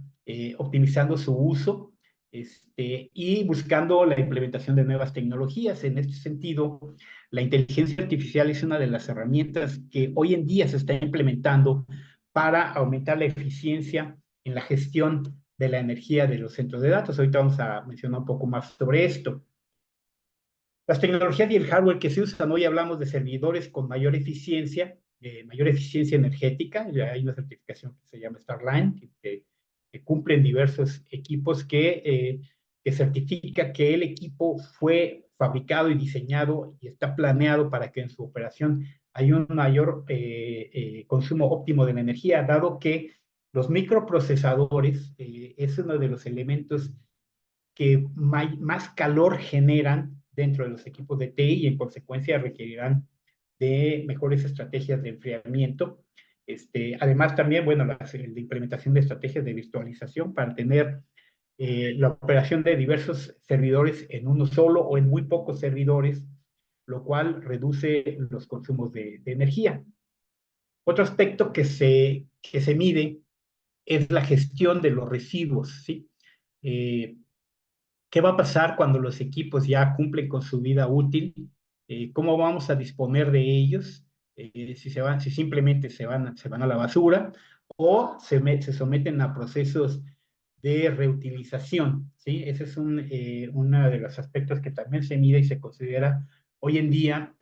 optimizando su uso y buscando la implementación de nuevas tecnologías. En este sentido, la inteligencia artificial es una de las herramientas que hoy en día se está implementando para aumentar la eficiencia en la gestión de la energía de los centros de datos. Ahorita vamos a mencionar un poco más sobre esto. Las tecnologías y el hardware que se usan, hoy hablamos de servidores con mayor eficiencia energética. Hay una certificación que se llama Starline, que cumplen diversos equipos que certifica que el equipo fue fabricado y diseñado y está planeado para que en su operación haya un mayor consumo óptimo de la energía, dado que los microprocesadores es uno de los elementos que más calor generan dentro de los equipos de TI y en consecuencia requerirán de mejores estrategias de enfriamiento. Además también, bueno, la implementación de estrategias de virtualización para tener la operación de diversos servidores en uno solo o en muy pocos servidores, lo cual reduce los consumos de energía. Otro aspecto que se mide es la gestión de los residuos, ¿sí? ¿Qué va a pasar cuando los equipos ya cumplen con su vida útil? ¿Cómo vamos a disponer de ellos? Si simplemente se van a la basura o se someten a procesos de reutilización, ¿sí? Ese es uno de los aspectos que también se mide y se considera hoy en día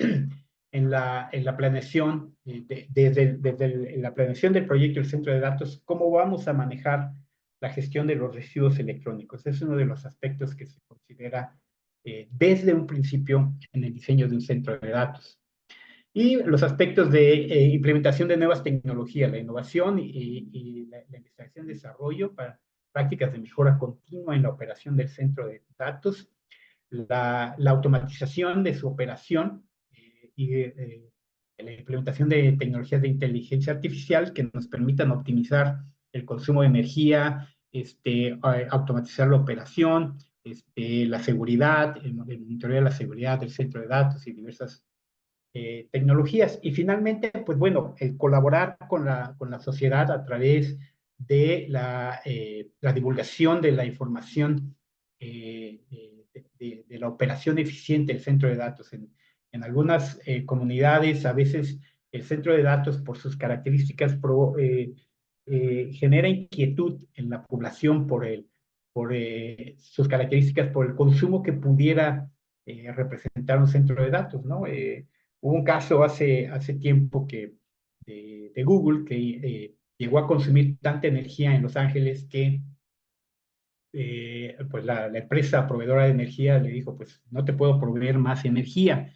en la planeación, desde la planeación del proyecto del centro de datos, cómo vamos a manejar la gestión de los residuos electrónicos. Es uno de los aspectos que se considera desde un principio en el diseño de un centro de datos. Y los aspectos de implementación de nuevas tecnologías, la innovación y la investigación y desarrollo para prácticas de mejora continua en la operación del centro de datos, la automatización de su operación y la implementación de tecnologías de inteligencia artificial que nos permitan optimizar el consumo de energía, automatizar la operación, la seguridad, el monitoreo de la seguridad del centro de datos y diversas tecnologías. Y finalmente, pues bueno, el colaborar con la sociedad a través de la divulgación de la información de la operación eficiente del centro de datos. En algunas comunidades, a veces el centro de datos, por sus características, genera inquietud en la población por sus características, por el consumo que pudiera representar un centro de datos, ¿no? Hubo un caso hace tiempo de Google que llegó a consumir tanta energía en Los Ángeles que pues la empresa proveedora de energía le dijo, pues no te puedo proveer más energía,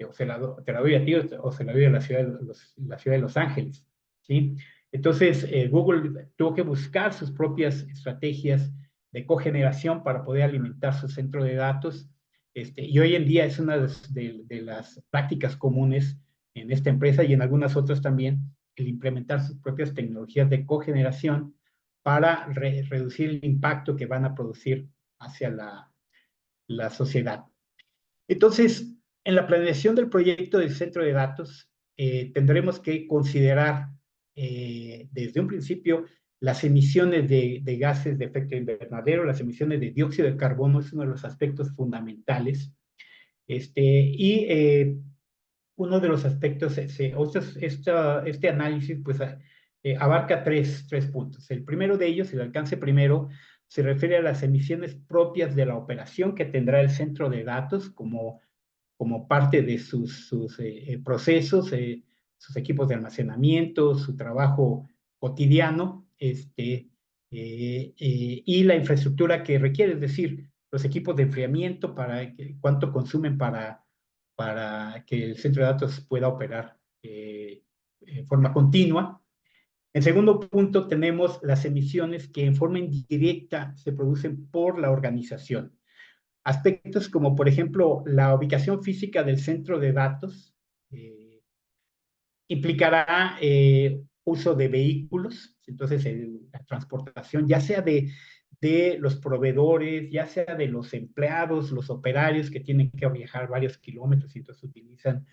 o te la doy a ti o se la doy a la ciudad de Los Ángeles, ¿sí? Entonces, Google tuvo que buscar sus propias estrategias de cogeneración para poder alimentar su centro de datos, y hoy en día es una de las prácticas comunes en esta empresa y en algunas otras también, el implementar sus propias tecnologías de cogeneración para reducir el impacto que van a producir hacia la sociedad. Entonces, en la planeación del proyecto del centro de datos, tendremos que considerar desde un principio las emisiones de gases de efecto invernadero, las emisiones de dióxido de carbono es uno de los aspectos fundamentales. Uno de los aspectos, este análisis, pues, abarca tres puntos. El primero de ellos, el alcance primero, se refiere a las emisiones propias de la operación que tendrá el centro de datos como parte de sus procesos, sus equipos de almacenamiento, su trabajo cotidiano, y la infraestructura que requiere, es decir, los equipos de enfriamiento, cuánto consumen para que el centro de datos pueda operar en forma continua. En segundo punto, tenemos las emisiones que en forma indirecta se producen por la organización. Aspectos como, por ejemplo, la ubicación física del centro de datos implicará uso de vehículos, entonces la transportación, ya sea de los proveedores, ya sea de los empleados, los operarios que tienen que viajar varios kilómetros y entonces utilizan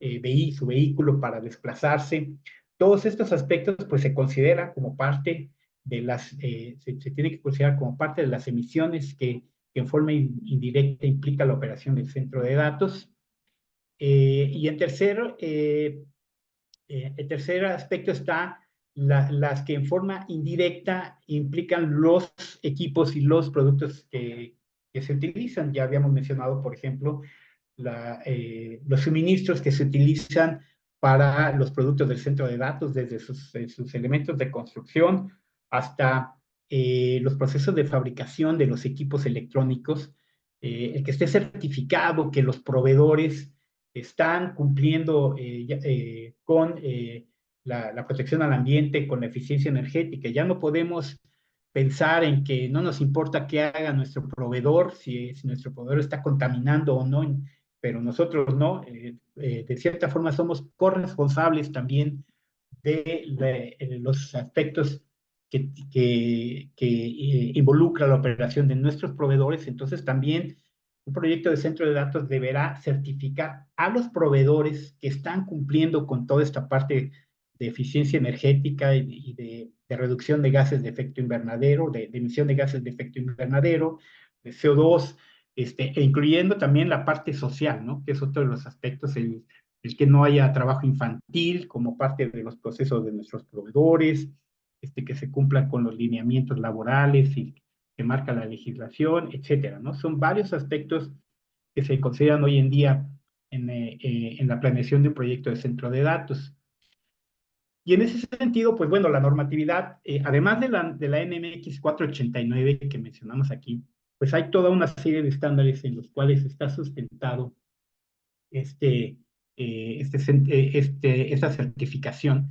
su vehículo para desplazarse. Todos estos aspectos pues se consideran como parte se tiene que considerar como parte de las emisiones que en forma indirecta implica la operación del centro de datos. Y el tercer aspecto está las que en forma indirecta implican los equipos y los productos que se utilizan. Ya habíamos mencionado, por ejemplo, los suministros que se utilizan para los productos del centro de datos, desde sus elementos de construcción hasta los procesos de fabricación de los equipos electrónicos, el que esté certificado que los proveedores están cumpliendo con la protección al ambiente, con la eficiencia energética. Ya no podemos pensar en que no nos importa qué haga nuestro proveedor, si nuestro proveedor está contaminando o no, pero nosotros no. De cierta forma somos corresponsables también de los aspectos que involucra la operación de nuestros proveedores. Entonces también un proyecto de centro de datos deberá certificar a los proveedores que están cumpliendo con toda esta parte de eficiencia energética y de reducción de gases de efecto invernadero, de emisión de gases de efecto invernadero, de CO2, e incluyendo también la parte social, ¿no? Que es otro de los aspectos, el que no haya trabajo infantil como parte de los procesos de nuestros proveedores, que se cumplan con los lineamientos laborales y que marca la legislación, etcétera, ¿no? Son varios aspectos que se consideran hoy en día en la planeación de un proyecto de centro de datos. Y en ese sentido, pues bueno, la normatividad, además de la NMX 489 que mencionamos aquí, pues hay toda una serie de estándares en los cuales está sustentado esta certificación,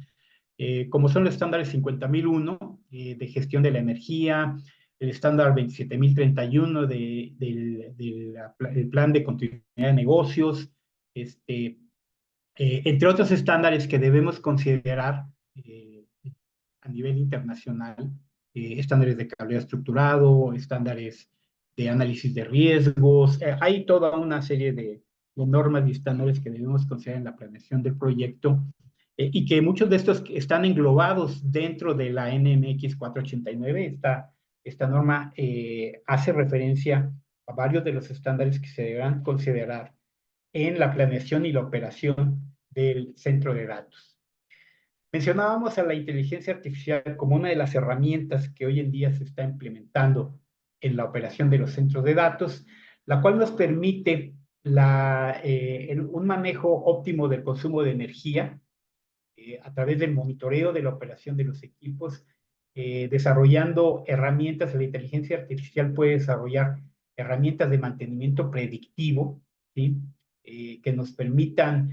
como son los estándares 50.001 de gestión de la energía, el estándar 27.031 del plan de continuidad de negocios, entre otros estándares que debemos considerar a nivel internacional, estándares de cableado estructurado, estándares de análisis de riesgos. Hay toda una serie de normas y estándares que debemos considerar en la planeación del proyecto, y que muchos de estos están englobados dentro de la NMX 489. Esta norma hace referencia a varios de los estándares que se deberán considerar en la planeación y la operación del centro de datos. Mencionábamos a la inteligencia artificial como una de las herramientas que hoy en día se está implementando en la operación de los centros de datos, la cual nos permite un manejo óptimo del consumo de energía a través del monitoreo de la operación de los equipos, desarrollando herramientas. La inteligencia artificial puede desarrollar herramientas de mantenimiento predictivo, ¿sí? Que nos permitan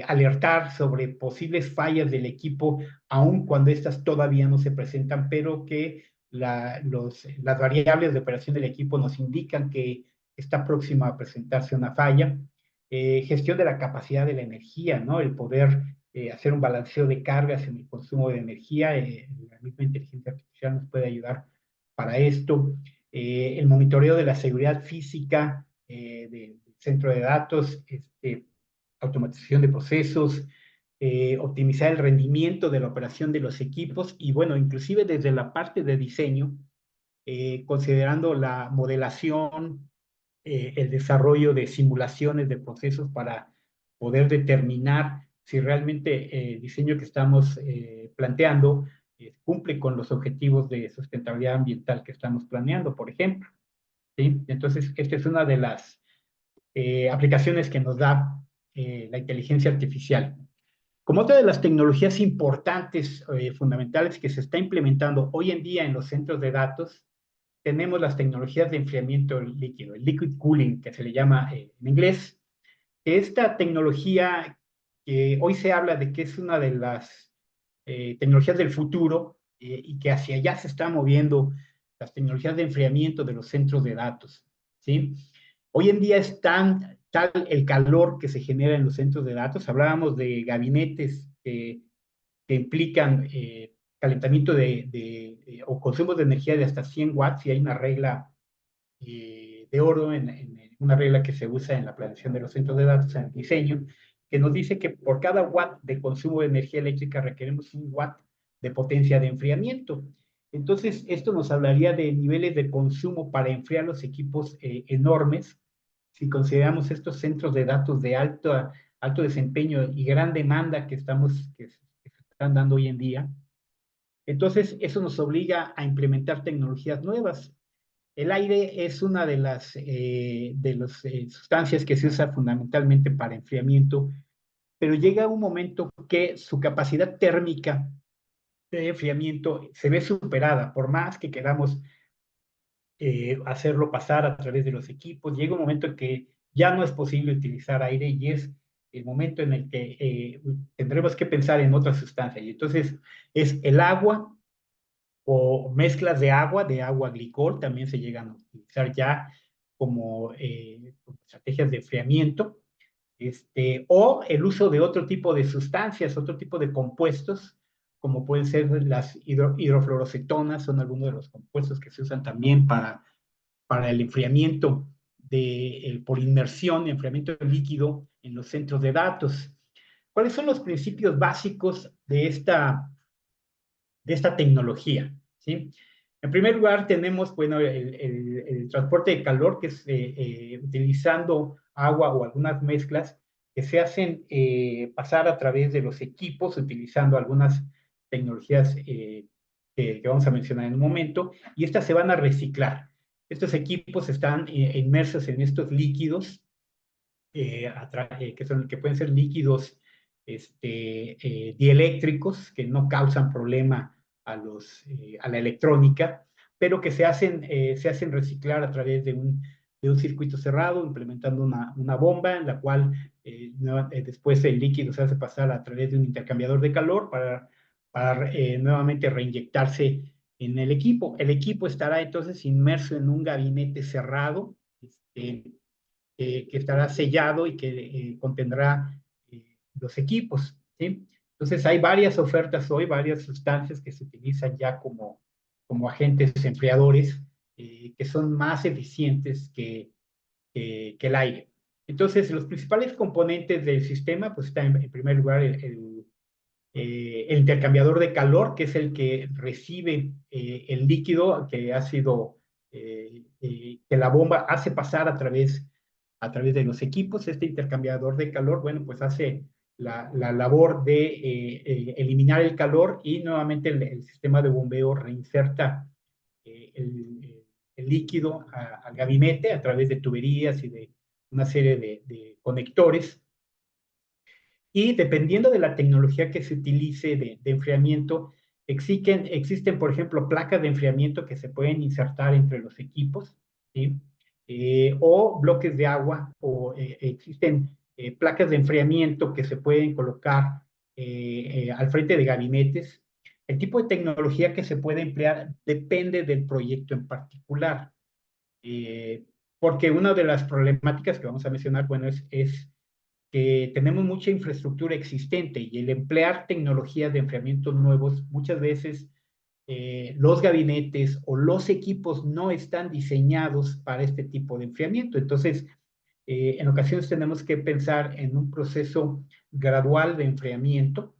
alertar sobre posibles fallas del equipo, aun cuando estas todavía no se presentan, pero que las variables de operación del equipo nos indican que está próxima a presentarse una falla. Gestión de la capacidad de la energía, ¿no? El poder hacer un balanceo de cargas en el consumo de energía. La misma inteligencia artificial nos puede ayudar para esto. El monitoreo de la seguridad física del centro de datos, automatización de procesos, optimizar el rendimiento de la operación de los equipos y, bueno, inclusive desde la parte de diseño, considerando la modelación, el desarrollo de simulaciones de procesos para poder determinar si realmente el diseño que estamos planteando cumple con los objetivos de sustentabilidad ambiental que estamos planeando, por ejemplo. ¿Sí? Entonces, esta es una de las aplicaciones que nos da la inteligencia artificial. Como otra de las tecnologías importantes, fundamentales que se está implementando hoy en día en los centros de datos, tenemos las tecnologías de enfriamiento líquido, el liquid cooling, que se le llama en inglés. Esta tecnología que hoy se habla de que es una de las tecnologías del futuro, y que hacia allá se está moviendo las tecnologías de enfriamiento de los centros de datos, ¿sí? Hoy en día es tal el calor que se genera en los centros de datos. Hablábamos de gabinetes que implican calentamiento o consumos de energía de hasta 100 watts, y hay una regla de oro, una regla que se usa en la planeación de los centros de datos, en el diseño, que nos dice que por cada watt de consumo de energía eléctrica requerimos un watt de potencia de enfriamiento. Entonces, esto nos hablaría de niveles de consumo para enfriar los equipos enormes. Si consideramos estos centros de datos de alto desempeño y gran demanda que se están dando hoy en día, entonces eso nos obliga a implementar tecnologías nuevas. El aire es una de las sustancias que se usa fundamentalmente para enfriamiento, pero llega un momento que su capacidad térmica de enfriamiento se ve superada, por más que queramos hacerlo pasar a través de los equipos. Llega un momento en que ya no es posible utilizar aire y es el momento en el que tendremos que pensar en otras sustancias. Y entonces es el agua o mezclas de agua glicol, también se llegan a utilizar ya como estrategias de enfriamiento, o el uso de otro tipo de sustancias, otro tipo de compuestos, como pueden ser las hidrofluorocetonas, son algunos de los compuestos que se usan también para el enfriamiento por inmersión, enfriamiento líquido en los centros de datos. ¿Cuáles son los principios básicos de esta tecnología? ¿Sí? En primer lugar, tenemos, bueno, el transporte de calor, que es utilizando agua o algunas mezclas que se hacen pasar a través de los equipos, utilizando algunas tecnologías que vamos a mencionar en un momento, y estas se van a reciclar. Estos equipos están inmersos en estos líquidos, que pueden ser líquidos dieléctricos, que no causan problema a la electrónica, pero que se hacen reciclar a través de un circuito cerrado, implementando una bomba en la cual después el líquido se hace pasar a través de un intercambiador de calor para nuevamente reinyectarse en el equipo. El equipo estará entonces inmerso en un gabinete cerrado, que estará sellado y que contendrá los equipos, ¿sí? Entonces hay varias ofertas hoy, varias sustancias que se utilizan ya como agentes enfriadores, que son más eficientes que el aire. Entonces, los principales componentes del sistema, pues están en primer lugar el intercambiador de calor, que es el que recibe el líquido que la bomba hace pasar a través de los equipos. Este intercambiador de calor, bueno, pues hace la labor de eliminar el calor, y nuevamente el sistema de bombeo reinserta el líquido al gabinete a través de tuberías y de una serie de conectores. Y dependiendo de la tecnología que se utilice de enfriamiento, existen, por ejemplo, placas de enfriamiento que se pueden insertar entre los equipos, ¿sí? O bloques de agua, o existen placas de enfriamiento que se pueden colocar al frente de gabinetes. El tipo de tecnología que se puede emplear depende del proyecto en particular, eh, porque una de las problemáticas que vamos a mencionar, bueno, es que tenemos mucha infraestructura existente, y el emplear tecnologías de enfriamiento nuevos, muchas veces los gabinetes o los equipos no están diseñados para este tipo de enfriamiento. Entonces, en ocasiones tenemos que pensar en un proceso gradual de enfriamiento,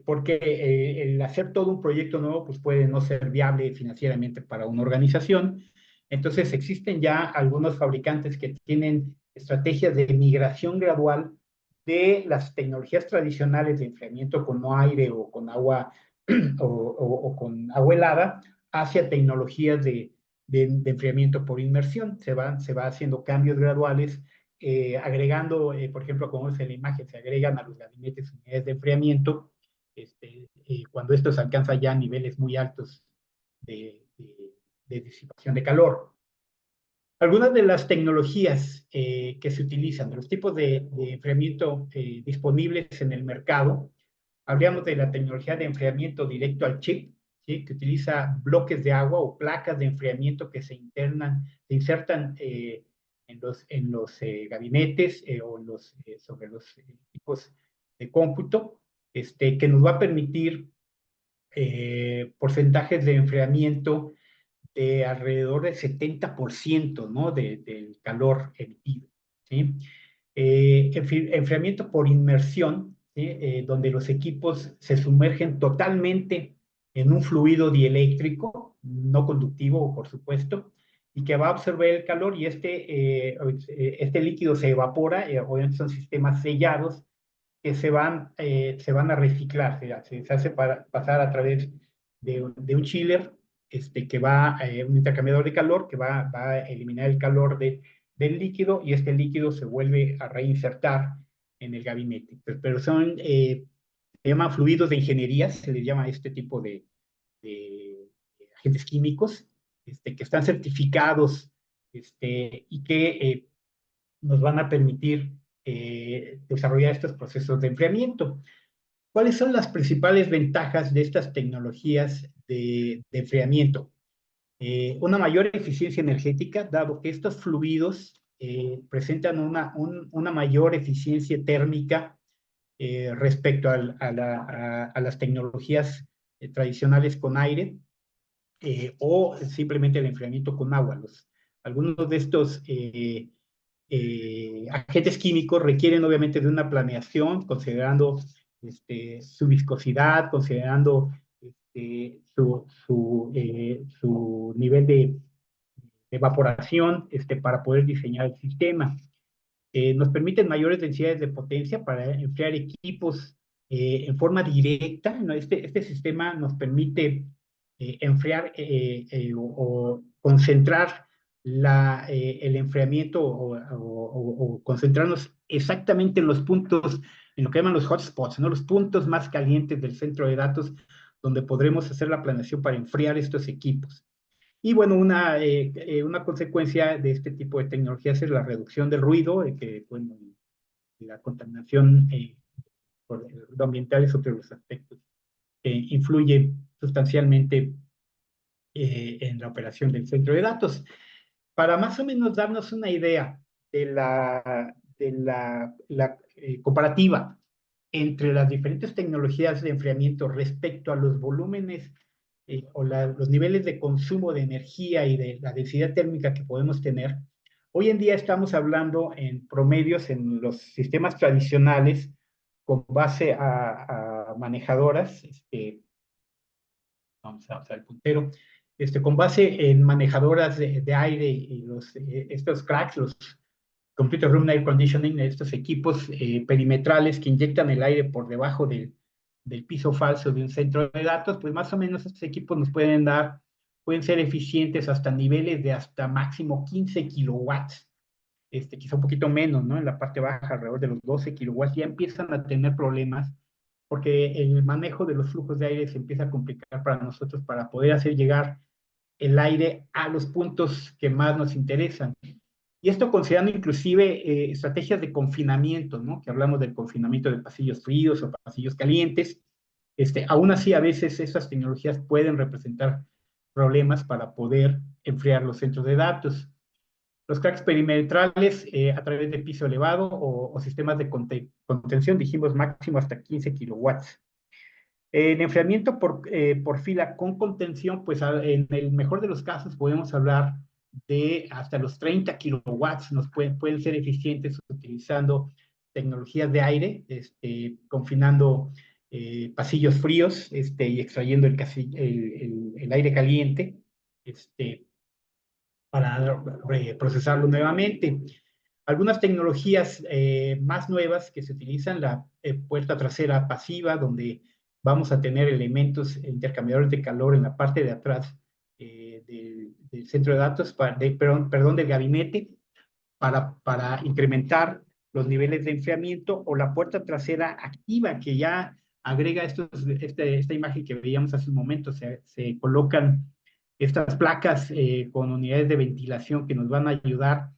porque el hacer todo un proyecto nuevo pues puede no ser viable financieramente para una organización. Entonces existen ya algunos fabricantes que tienen estrategias de migración gradual de las tecnologías tradicionales de enfriamiento con aire o con agua o con agua helada hacia tecnologías de enfriamiento por inmersión. Se va haciendo cambios graduales, agregando, por ejemplo, como es en la imagen, se agregan a los gabinetes unidades de enfriamiento, cuando estos alcanzan ya niveles muy altos de disipación de calor. Algunas de las tecnologías que se utilizan, de los tipos de enfriamiento disponibles en el mercado, habríamos de la tecnología de enfriamiento directo al chip, ¿sí? Que utiliza bloques de agua o placas de enfriamiento que se insertan en los gabinetes o sobre los equipos de cómputo, que nos va a permitir porcentajes de enfriamiento de alrededor del 70%, ¿no? Del calor emitido, ¿sí? Enfriamiento por inmersión, ¿sí? Donde los equipos se sumergen totalmente en un fluido dieléctrico, no conductivo, por supuesto, y que va a absorber el calor y este líquido se evapora, obviamente son sistemas sellados que se van a reciclar, se hace pasar a través de un chiller que va, un intercambiador de calor que va a eliminar el calor del líquido y este líquido se vuelve a reinsertar en el gabinete. Pero se llaman fluidos de ingeniería, se les llama este tipo de agentes químicos que están certificados y que nos van a permitir desarrollar estos procesos de enfriamiento. ¿Cuáles son las principales ventajas de estas tecnologías de enfriamiento? Una mayor eficiencia energética, dado que estos fluidos presentan una mayor eficiencia térmica respecto a las tecnologías tradicionales con aire o simplemente el enfriamiento con agua. Algunos de estos agentes químicos requieren obviamente de una planeación, considerando su viscosidad, considerando su nivel de evaporación para poder diseñar el sistema. Nos permiten mayores densidades de potencia para enfriar equipos en forma directa, ¿no? Este sistema nos permite enfriar o concentrar el enfriamiento o concentrarnos exactamente en los puntos, en lo que llaman los hotspots, ¿no? Los puntos más calientes del centro de datos donde podremos hacer la planeación para enfriar estos equipos. Y bueno, una consecuencia de este tipo de tecnologías es la reducción del ruido, bueno, la contaminación por el ruido ambiental es otro de los aspectos que influye sustancialmente en la operación del centro de datos. Para más o menos darnos una idea de la comparativa entre las diferentes tecnologías de enfriamiento respecto a los volúmenes los niveles de consumo de energía y de la densidad térmica que podemos tener, hoy en día estamos hablando en promedios en los sistemas tradicionales con base a manejadoras, vamos a usar el puntero, con base en manejadoras de aire y estos cracks, los Computer Room Air Conditioning, estos equipos perimetrales que inyectan el aire por debajo del piso falso de un centro de datos, pues más o menos estos equipos nos pueden ser eficientes hasta niveles de hasta máximo 15 kilowatts, quizá un poquito menos, ¿no? En la parte baja, alrededor de los 12 kilowatts, ya empiezan a tener problemas porque el manejo de los flujos de aire se empieza a complicar para nosotros para poder hacer llegar el aire a los puntos que más nos interesan. Y esto considerando inclusive estrategias de confinamiento, ¿no? Que hablamos del confinamiento de pasillos fríos o pasillos calientes. Aún así, a veces esas tecnologías pueden representar problemas para poder enfriar los centros de datos. Los cracks perimetrales a través de piso elevado o sistemas de contención, dijimos máximo hasta 15 kilowatts. En enfriamiento por fila con contención, pues en el mejor de los casos podemos hablar de hasta los 30 kilowatts, pueden ser eficientes utilizando tecnologías de aire, confinando pasillos fríos y extrayendo el aire caliente para procesarlo nuevamente. Algunas tecnologías más nuevas que se utilizan, la puerta trasera pasiva, donde vamos a tener elementos intercambiadores de calor en la parte de atrás del centro de datos, perdón, del gabinete, para incrementar los niveles de enfriamiento, o la puerta trasera activa, que ya agrega esta imagen que veíamos hace un momento, se colocan estas placas con unidades de ventilación que nos van a ayudar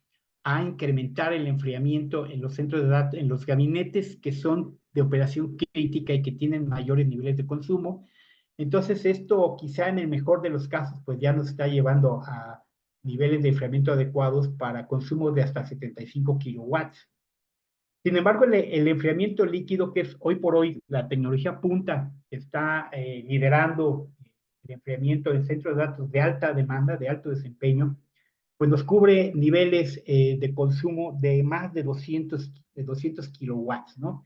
a incrementar el enfriamiento en los centros de datos, en los gabinetes que son de operación crítica y que tienen mayores niveles de consumo. Entonces, esto quizá en el mejor de los casos, pues ya nos está llevando a niveles de enfriamiento adecuados para consumo de hasta 75 kilowatts. Sin embargo, el enfriamiento líquido, que es hoy por hoy la tecnología punta que está liderando el enfriamiento en centros de datos de alta demanda, de alto desempeño, pues nos cubre niveles de consumo de más de 200 kilowatts, ¿no?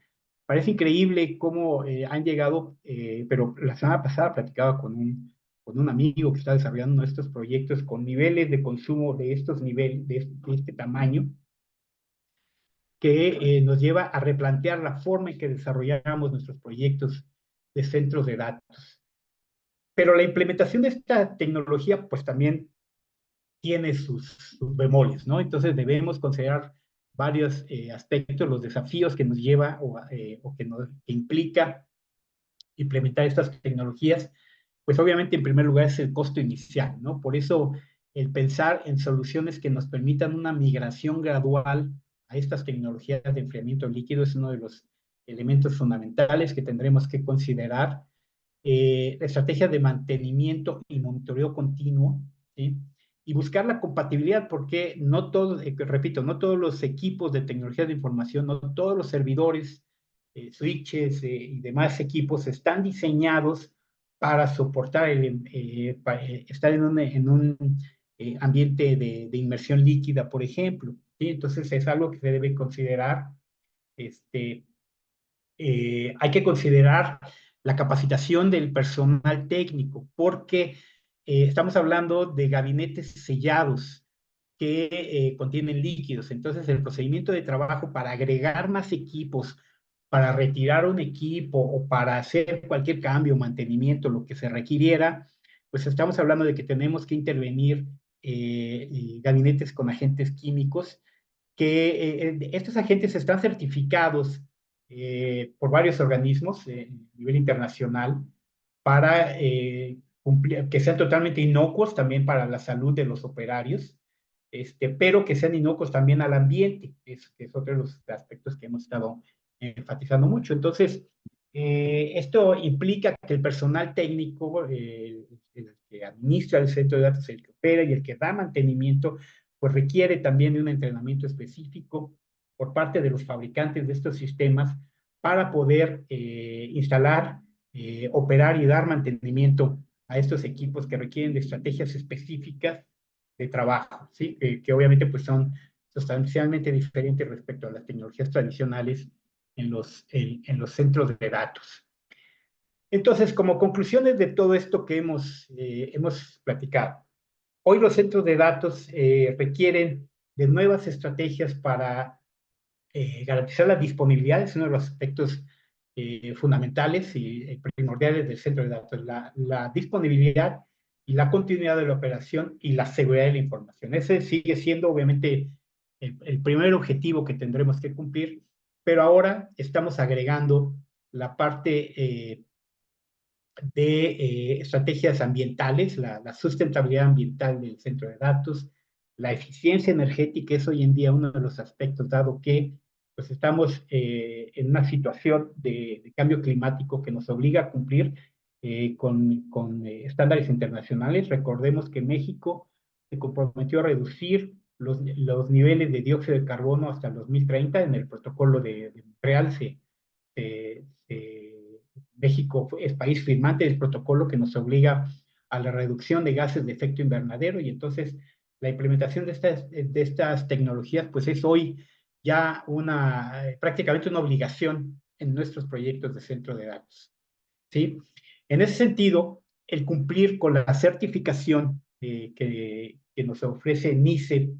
Parece increíble cómo han llegado, pero la semana pasada platicaba con un amigo que está desarrollando nuestros proyectos con niveles de consumo de estos niveles, de este tamaño, que nos lleva a replantear la forma en que desarrollamos nuestros proyectos de centros de datos. Pero la implementación de esta tecnología, pues también tiene sus bemoles, ¿no? Entonces debemos considerar varios aspectos, los desafíos que nos lleva o que implica implementar estas tecnologías, pues obviamente en primer lugar es el costo inicial, ¿no? Por eso el pensar en soluciones que nos permitan una migración gradual a estas tecnologías de enfriamiento líquido es uno de los elementos fundamentales que tendremos que considerar. Estrategias de mantenimiento y monitoreo continuo, ¿sí? Y buscar la compatibilidad, porque no todos, repito, no todos los equipos de tecnología de información, no todos los servidores, switches y demás equipos están diseñados para soportar, estar en un ambiente de inmersión líquida, por ejemplo, ¿sí? Entonces es algo que se debe considerar. Este, Hay que considerar la capacitación del personal técnico, porque estamos hablando de gabinetes sellados que contienen líquidos. Entonces, el procedimiento de trabajo para agregar más equipos, para retirar un equipo o para hacer cualquier cambio, mantenimiento, lo que se requiriera, pues estamos hablando de que tenemos que intervenir gabinetes con agentes químicos, que estos agentes están certificados por varios organismos a nivel internacional para que sean totalmente inocuos también para la salud de los operarios, pero que sean inocuos también al ambiente, que es otro de los aspectos que hemos estado enfatizando mucho. Entonces, esto implica que el personal técnico, el que administra el centro de datos, el que opera y el que da mantenimiento, pues requiere también de un entrenamiento específico por parte de los fabricantes de estos sistemas para poder instalar, operar y dar mantenimiento a estos equipos que requieren de estrategias específicas de trabajo, ¿sí? Que obviamente pues son sustancialmente diferentes respecto a las tecnologías tradicionales en los centros de datos. Entonces, como conclusiones de todo esto que hemos platicado, hoy los centros de datos requieren de nuevas estrategias para garantizar la disponibilidad, es uno de los aspectos fundamentales y primordiales del centro de datos, la disponibilidad y la continuidad de la operación y la seguridad de la información. Ese sigue siendo obviamente el primer objetivo que tendremos que cumplir, pero ahora estamos agregando la parte de estrategias ambientales, la sustentabilidad ambiental del centro de datos, la eficiencia energética es hoy en día uno de los aspectos, dado que pues estamos en una situación de cambio climático que nos obliga a cumplir con estándares internacionales. Recordemos que México se comprometió a reducir los niveles de dióxido de carbono hasta el 2030 en el protocolo de Montreal. México es país firmante del protocolo que nos obliga a la reducción de gases de efecto invernadero, y entonces la implementación de estas tecnologías pues es hoy ya prácticamente una obligación en nuestros proyectos de centro de datos, ¿sí? En ese sentido, el cumplir con la certificación que nos ofrece NICE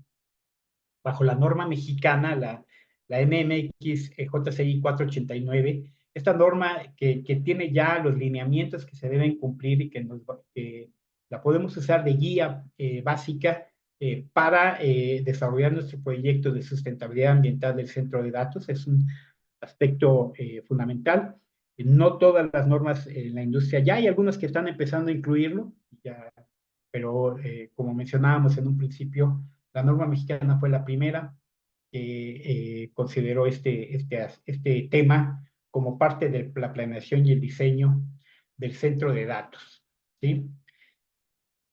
bajo la norma mexicana, la NMX JCI 489, esta norma que tiene ya los lineamientos que se deben cumplir y que la podemos usar de guía básica para desarrollar nuestro proyecto de sustentabilidad ambiental del centro de datos. Es un aspecto fundamental. No todas las normas en la industria, ya hay algunas que están empezando a incluirlo, ya, pero como mencionábamos en un principio, la norma mexicana fue la primera que consideró este tema como parte de la planeación y el diseño del centro de datos, ¿sí?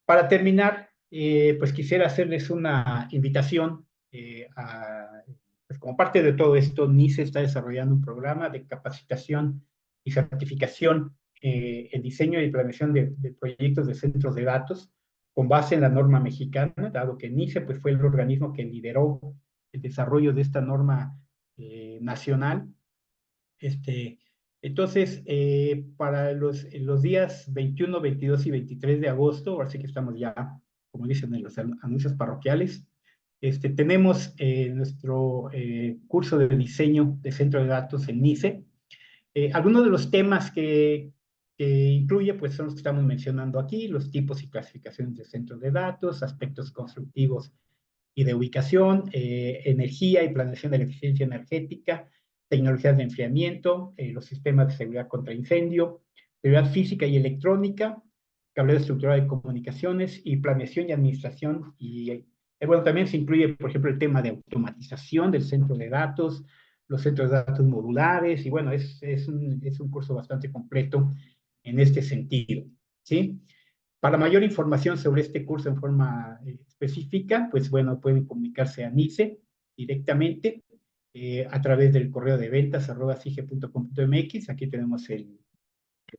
Para terminar, pues quisiera hacerles una invitación pues como parte de todo esto, NICE está desarrollando un programa de capacitación y certificación en diseño y planeación de proyectos de centros de datos con base en la norma mexicana, dado que NICE pues, fue el organismo que lideró el desarrollo de esta norma nacional. Este, entonces, para los días 21, 22 y 23 de agosto, ahora sí que estamos ya, como dicen en los anuncios parroquiales, tenemos nuestro curso de diseño de centro de datos en NICE. Algunos de los temas que incluye, pues son los que estamos mencionando aquí, los tipos y clasificaciones de centros de datos, aspectos constructivos y de ubicación, energía y planeación de la eficiencia energética, tecnologías de enfriamiento, los sistemas de seguridad contra incendio, seguridad física y electrónica, cableado estructurado de comunicaciones y planeación y administración. Y bueno, también se incluye, por ejemplo, el tema de automatización del centro de datos, los centros de datos modulares, y bueno, es un curso bastante completo en este sentido, ¿sí? Para mayor información sobre este curso en forma específica, pues bueno, pueden comunicarse a NICE directamente a través del correo de ventas @sige.com.mx. Aquí tenemos el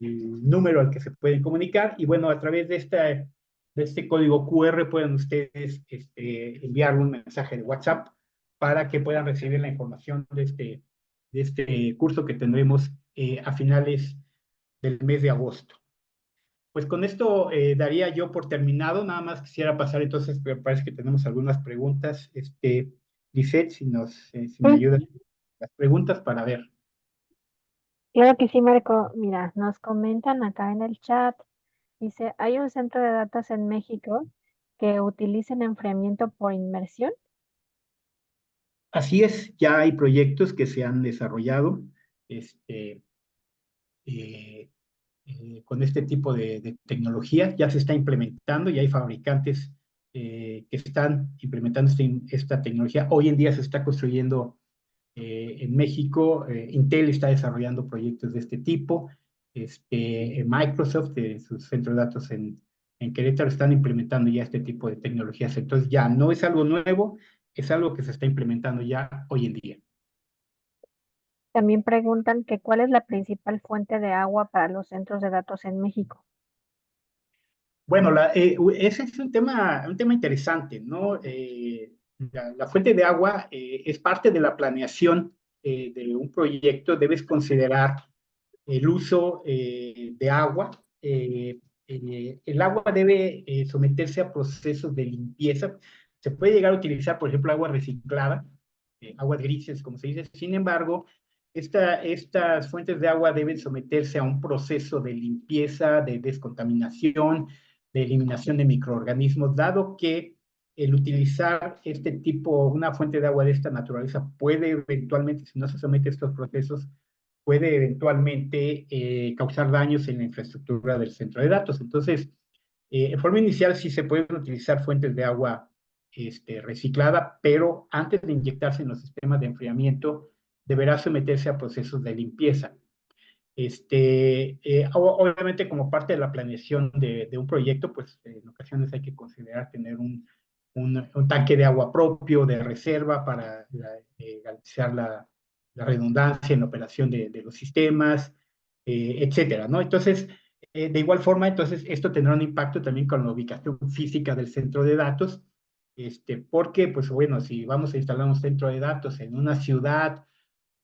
número al que se pueden comunicar y bueno, a través de este código QR pueden ustedes enviar un mensaje de WhatsApp para que puedan recibir la información de este curso que tendremos a finales del mes de agosto. Pues con esto daría yo por terminado, nada más quisiera pasar entonces, me parece que tenemos algunas preguntas, Lisette, si me Sí, ayudas las preguntas para ver. claro que sí, Marco. Mira, nos comentan acá en el chat. Dice, ¿hay un centro de datos en México que utilicen enfriamiento por inmersión? Así es, ya hay proyectos que se han desarrollado este, eh, con este tipo de tecnología, ya se está implementando, ya hay fabricantes que están implementando esta tecnología. Hoy en día se está construyendo en México, Intel está desarrollando proyectos de este tipo, Microsoft, sus centros de datos en Querétaro, están implementando ya este tipo de tecnologías. Entonces ya no es algo nuevo, es algo que se está implementando ya hoy en día. También preguntan que cuál es la principal fuente de agua para los centros de datos en México. Bueno, ese es un tema interesante, ¿no? La fuente de agua es parte de la planeación de un proyecto. Debes considerar el uso de agua. El agua debe someterse a procesos de limpieza. Se puede llegar a utilizar, por ejemplo, agua reciclada, aguas grises, como se dice. Sin embargo, estas fuentes de agua deben someterse a un proceso de limpieza, de descontaminación, de eliminación de microorganismos, dado que el utilizar este tipo, una fuente de agua de esta naturaleza puede eventualmente, si no se somete a estos procesos, puede eventualmente causar daños en la infraestructura del centro de datos. Entonces, en forma inicial sí se pueden utilizar fuentes de agua reciclada, pero antes de inyectarse en los sistemas de enfriamiento, deberá someterse a procesos de limpieza. Obviamente, como parte de la planeación de un proyecto, pues en ocasiones hay que considerar tener un tanque de agua propio, de reserva, para garantizar la redundancia en la operación de los sistemas, etcétera, ¿no? Entonces, de igual forma, entonces, esto tendrá un impacto también con la ubicación física del centro de datos, porque, pues bueno, si vamos a instalar un centro de datos en una ciudad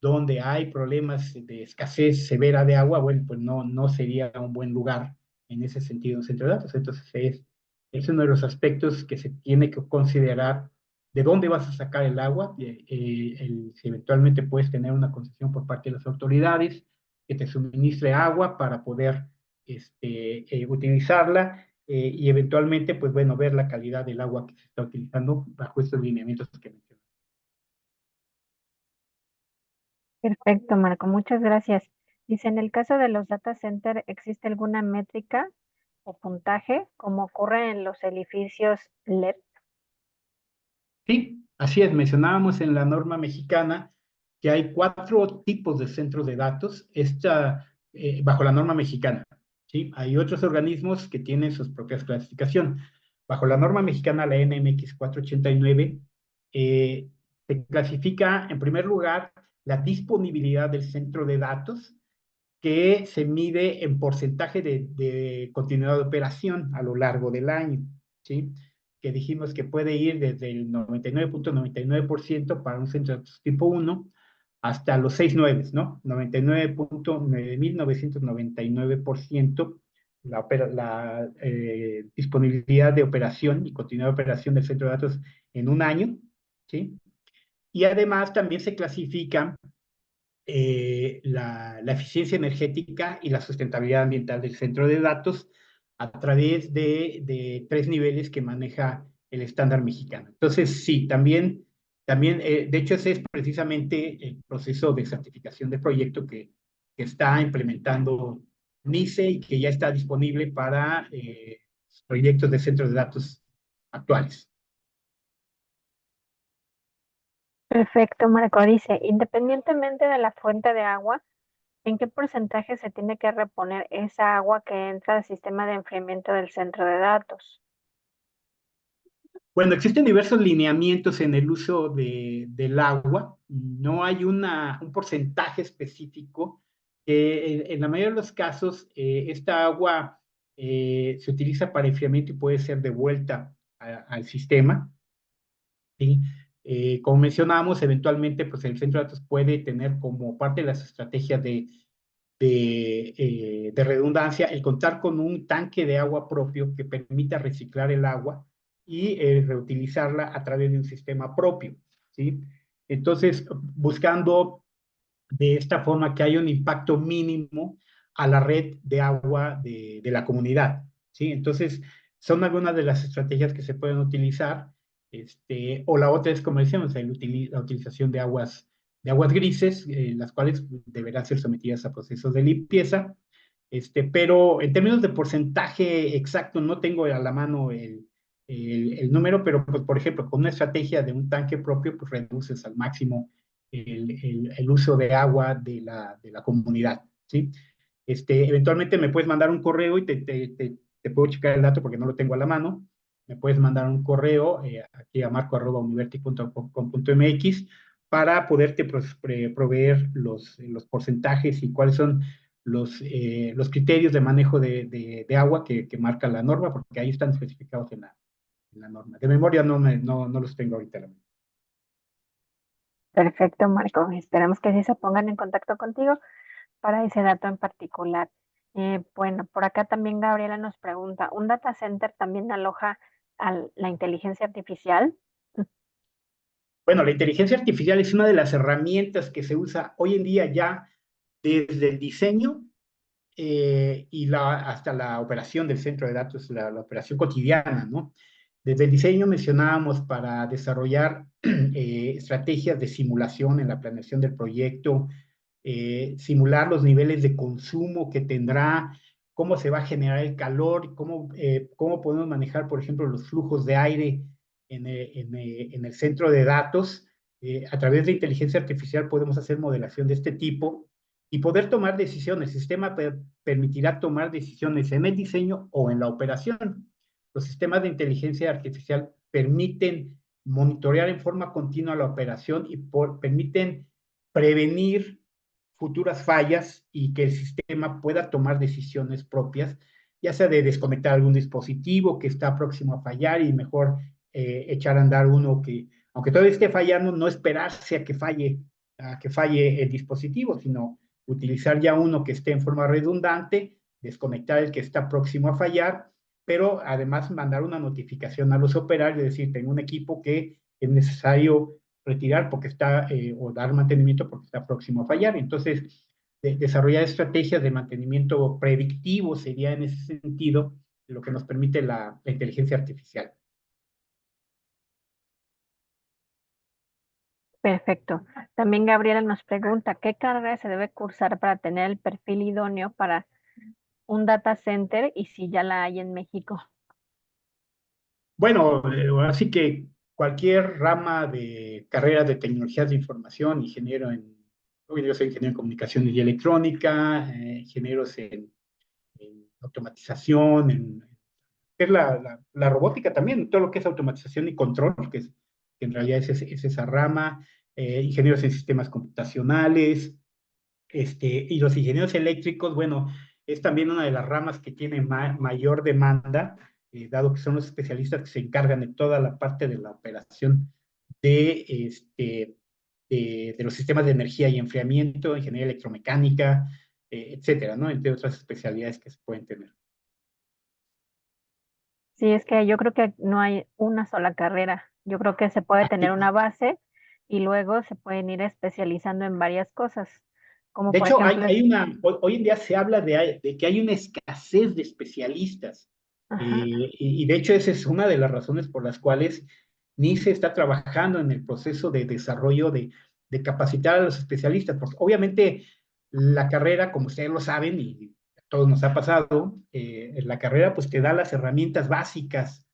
donde hay problemas de escasez severa de agua, bueno, pues no sería un buen lugar en ese sentido un centro de datos. Entonces es uno de los aspectos que se tiene que considerar de dónde vas a sacar el agua, si eventualmente puedes tener una concesión por parte de las autoridades que te suministre agua para poder utilizarla y eventualmente, pues bueno, ver la calidad del agua que se está utilizando bajo estos lineamientos que mencioné. Perfecto, Marco, muchas gracias. Dice, en el caso de los data center, ¿existe alguna métrica o puntaje como ocurre en los edificios LED? Sí, así es. Mencionábamos en la norma mexicana que hay 4 tipos de centros de datos bajo la norma mexicana. ¿Sí? Hay otros organismos que tienen sus propias clasificaciones. Bajo la norma mexicana, la NMX 489, se clasifica en primer lugar la disponibilidad del centro de datos, que se mide en porcentaje de continuidad de operación a lo largo del año, ¿sí? Que dijimos que puede ir desde el 99.99% para un centro de datos tipo 1 hasta los 6 nueves, ¿no? 99.9999% la disponibilidad de operación y continuidad de operación del centro de datos en un año, ¿sí? Y además también se clasifica la eficiencia energética y la sustentabilidad ambiental del centro de datos a través de 3 niveles que maneja el estándar mexicano. Entonces, sí, también de hecho, ese es precisamente el proceso de certificación de proyecto que está implementando NICE y que ya está disponible para proyectos de centros de datos actuales. Perfecto, Marco. Dice, independientemente de la fuente de agua, ¿en qué porcentaje se tiene que reponer esa agua que entra al sistema de enfriamiento del centro de datos? Bueno, existen diversos lineamientos en el uso del agua. No hay un porcentaje específico. En la mayoría de los casos, esta agua se utiliza para enfriamiento y puede ser devuelta al sistema, ¿sí? Como mencionábamos, eventualmente, pues el centro de datos puede tener como parte de las estrategias de redundancia el contar con un tanque de agua propio que permita reciclar el agua y reutilizarla a través de un sistema propio, ¿sí? Entonces, buscando de esta forma que haya un impacto mínimo a la red de agua de la comunidad, ¿sí? Entonces, son algunas de las estrategias que se pueden utilizar, o la otra es, como decíamos, la utilización de aguas grises, las cuales deberán ser sometidas a procesos de limpieza, pero en términos de porcentaje exacto, no tengo a la mano el número, pero pues, por ejemplo, con una estrategia de un tanque propio, pues reduces al máximo el uso de agua de la comunidad, ¿sí? Eventualmente me puedes mandar un correo y te puedo checar el dato porque no lo tengo a la mano. Me puedes mandar un correo aquí a marco@univerti.com.mx para poderte proveer los porcentajes y cuáles son los criterios de manejo de agua que marca la norma, porque ahí están especificados en la norma. De memoria no los tengo ahorita a la mano. Perfecto, Marco. Esperamos que sí se pongan en contacto contigo para ese dato en particular. Bueno, por acá también Gabriela nos pregunta, ¿un data center también aloja a la inteligencia artificial? Bueno, la inteligencia artificial es una de las herramientas que se usa hoy en día ya desde el diseño hasta la operación del centro de datos, la operación cotidiana, ¿no? Desde el diseño mencionábamos para desarrollar estrategias de simulación en la planeación del proyecto, simular los niveles de consumo que tendrá, cómo se va a generar el calor, cómo podemos manejar, por ejemplo, los flujos de aire en el centro de datos. A través de inteligencia artificial podemos hacer modelación de este tipo y poder tomar decisiones. El sistema permitirá tomar decisiones en el diseño o en la operación. Los sistemas de inteligencia artificial permiten monitorear en forma continua la operación y permiten prevenir futuras fallas y que el sistema pueda tomar decisiones propias, ya sea de desconectar algún dispositivo que está próximo a fallar y mejor echar a andar uno que, aunque todavía esté fallando, no esperarse a que falle el dispositivo, sino utilizar ya uno que esté en forma redundante, desconectar el que está próximo a fallar, pero además mandar una notificación a los operarios, es decir, tengo un equipo que es necesario retirar porque está, o dar mantenimiento porque está próximo a fallar. Entonces, desarrollar estrategias de mantenimiento predictivo sería en ese sentido lo que nos permite la inteligencia artificial. Perfecto. También Gabriela nos pregunta, ¿qué carrera se debe cursar para tener el perfil idóneo para un data center y si ya la hay en México? Bueno, así que cualquier rama de carreras de tecnologías de información, yo soy ingeniero en comunicaciones y electrónica, ingenieros en automatización, que es la robótica también, todo lo que es automatización y control, que en realidad es esa rama, ingenieros en sistemas computacionales, y los ingenieros eléctricos, bueno, es también una de las ramas que tiene mayor demanda, dado que son los especialistas que se encargan de toda la parte de la operación de, de los sistemas de energía y enfriamiento, ingeniería electromecánica, etcétera, ¿no? Entre otras especialidades que se pueden tener. Sí, es que yo creo que no hay una sola carrera. Yo creo que se puede tener Así. una base y luego se pueden ir especializando en varias cosas, como De por hecho, ejemplo, hoy en día se habla de que hay una escasez de especialistas. ajá, Y de hecho, esa es una de las razones por las cuales NICE está trabajando en el proceso de desarrollo de capacitar a los especialistas, porque obviamente la carrera, como ustedes lo saben, y a todos nos ha pasado, la carrera pues te da las herramientas básicas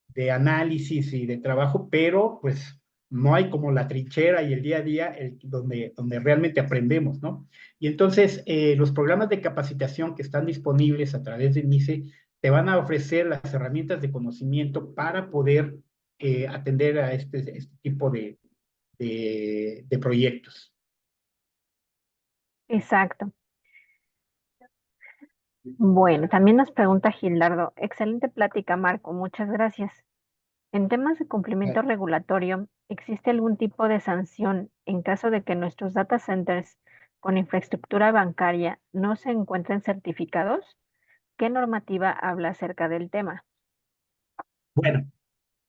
de análisis y de trabajo, pero pues no hay como la trinchera y el día a día donde realmente aprendemos, ¿no? Y entonces los programas de capacitación que están disponibles a través de MICE te van a ofrecer las herramientas de conocimiento para poder atender a este tipo de proyectos. exacto. Bueno, también nos pregunta Gildardo, excelente plática, Marco, muchas gracias. En temas de cumplimiento regulatorio, ¿existe algún tipo de sanción en caso de que nuestros data centers con infraestructura bancaria no se encuentren certificados? ¿Qué normativa habla acerca del tema? Bueno,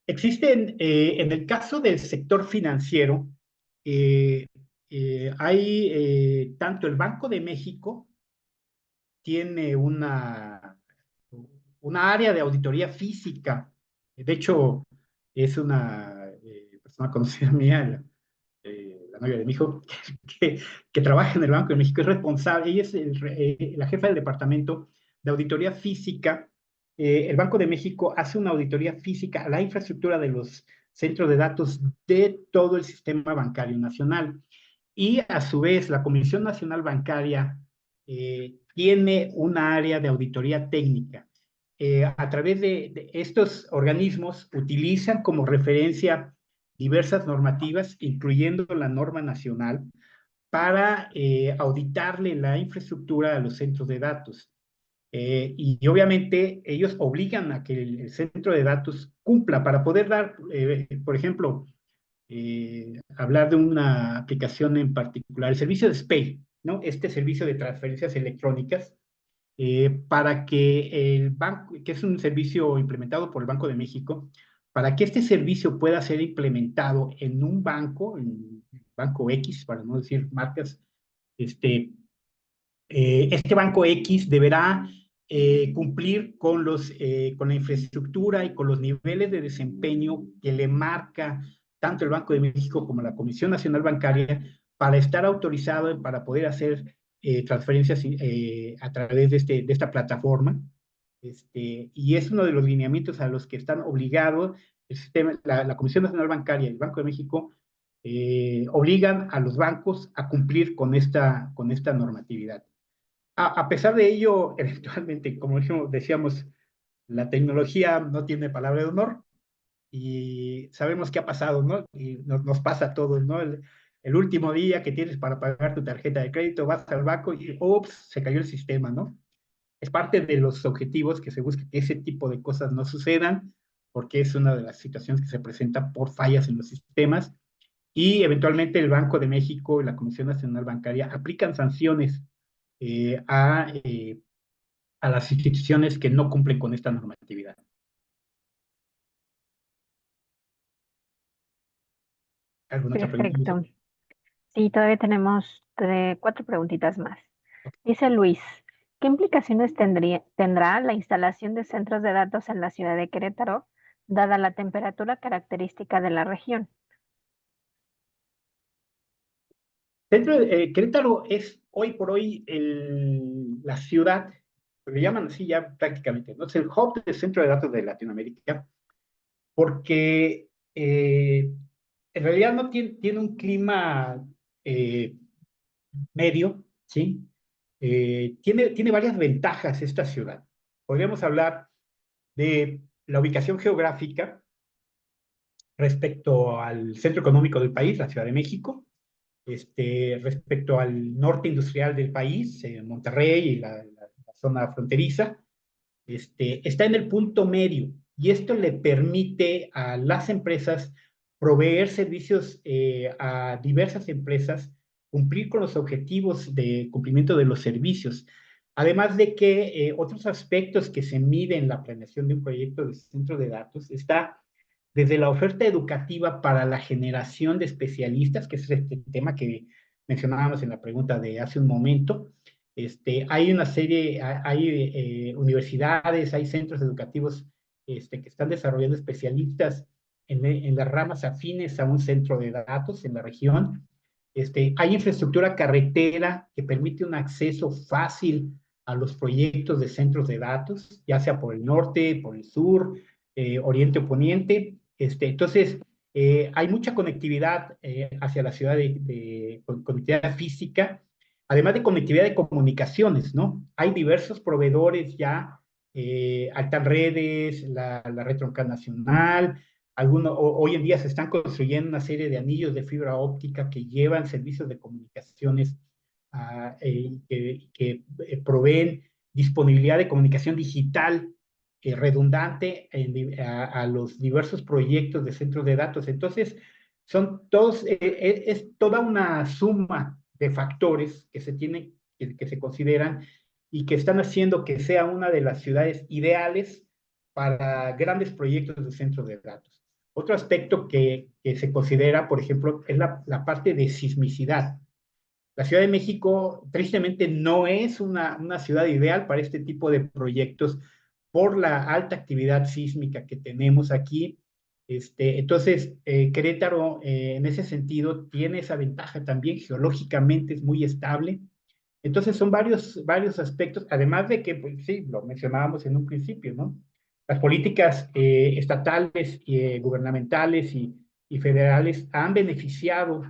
existen, en el caso del sector financiero, eh, hay tanto el Banco de México tiene una área de auditoría física. De hecho, es una persona conocida mía, la novia de mi hijo, que, que trabaja en el Banco de México, es responsable, ella es la jefa del departamento de auditoría física. El Banco de México hace una auditoría física a la infraestructura de los centros de datos de todo el sistema bancario nacional. Y a su vez, la Comisión Nacional Bancaria tiene una área de auditoría técnica. A través de estos organismos utilizan como referencia diversas normativas, incluyendo la norma nacional, para auditarle la infraestructura a los centros de datos. Y obviamente ellos obligan a que el centro de datos cumpla para poder dar, por ejemplo, hablar de una aplicación en particular, el servicio de SPEI, ¿no? Este servicio de transferencias electrónicas, para que el banco, que es un servicio implementado por el Banco de México, para que este servicio pueda ser implementado en un banco, en Banco X, para no decir marcas, este, este banco X deberá cumplir con la infraestructura y con los niveles de desempeño que le marca tanto el Banco de México como la Comisión Nacional Bancaria para estar autorizado para poder hacer transferencias a través de esta plataforma. Y es uno de los lineamientos a los que están obligados el sistema, la Comisión Nacional Bancaria y el Banco de México obligan a los bancos a cumplir con esta normatividad. A pesar de ello, eventualmente, como decíamos, la tecnología no tiene palabra de honor y sabemos qué ha pasado, ¿no? Y nos pasa a todos, ¿no? El último día que tienes para pagar tu tarjeta de crédito, vas al banco y, ups, se cayó el sistema, ¿no? Es parte de los objetivos que se busca que ese tipo de cosas no sucedan, porque es una de las situaciones que se presenta por fallas en los sistemas y eventualmente el Banco de México y la Comisión Nacional Bancaria aplican sanciones eh, a, eh, a las instituciones que no cumplen con esta normatividad. ¿Alguna otra pregunta, Luis? Perfecto. Sí, todavía tenemos cuatro preguntitas más. Dice Luis, ¿qué implicaciones tendrá la instalación de centros de datos en la ciudad de Querétaro, dada la temperatura característica de la región? Dentro de Querétaro es hoy por hoy la ciudad, le llaman así ya prácticamente, ¿no? Es el hub del centro de datos de Latinoamérica, porque en realidad no tiene un clima eh, medio, ¿sí? Tiene varias ventajas esta ciudad. Podríamos hablar de la ubicación geográfica respecto al centro económico del país, la Ciudad de México, respecto al norte industrial del país, Monterrey y la zona fronteriza, está en el punto medio y esto le permite a las empresas proveer servicios a diversas empresas, cumplir con los objetivos de cumplimiento de los servicios. Además de que otros aspectos que se miden en la planeación de un proyecto de centro de datos está desde la oferta educativa para la generación de especialistas, que es este tema que mencionábamos en la pregunta de hace un momento. Hay una serie, hay universidades, hay centros educativos que están desarrollando especialistas en las ramas afines a un centro de datos en la región. Hay infraestructura carretera que permite un acceso fácil a los proyectos de centros de datos, ya sea por el norte, por el sur, oriente o poniente. Entonces, hay mucha conectividad hacia la ciudad conectividad física, además de conectividad de comunicaciones, ¿no? Hay diversos proveedores ya, Altan Redes, la Red Troncal Nacional, hoy en día se están construyendo una serie de anillos de fibra óptica que llevan servicios de comunicaciones que proveen disponibilidad de comunicación digital redundante a los diversos proyectos de centros de datos. Entonces, son todos, es toda una suma de factores que se tienen, que se consideran y que están haciendo que sea una de las ciudades ideales para grandes proyectos de centros de datos. Otro aspecto que se considera, por ejemplo, es la parte de sismicidad. La Ciudad de México, tristemente, no es una ciudad ideal para este tipo de proyectos por la alta actividad sísmica que tenemos aquí. Entonces, Querétaro, en ese sentido, tiene esa ventaja también, geológicamente es muy estable. Entonces, son varios aspectos, además de que, pues sí, lo mencionábamos en un principio, ¿no? Las políticas estatales, gubernamentales y federales han beneficiado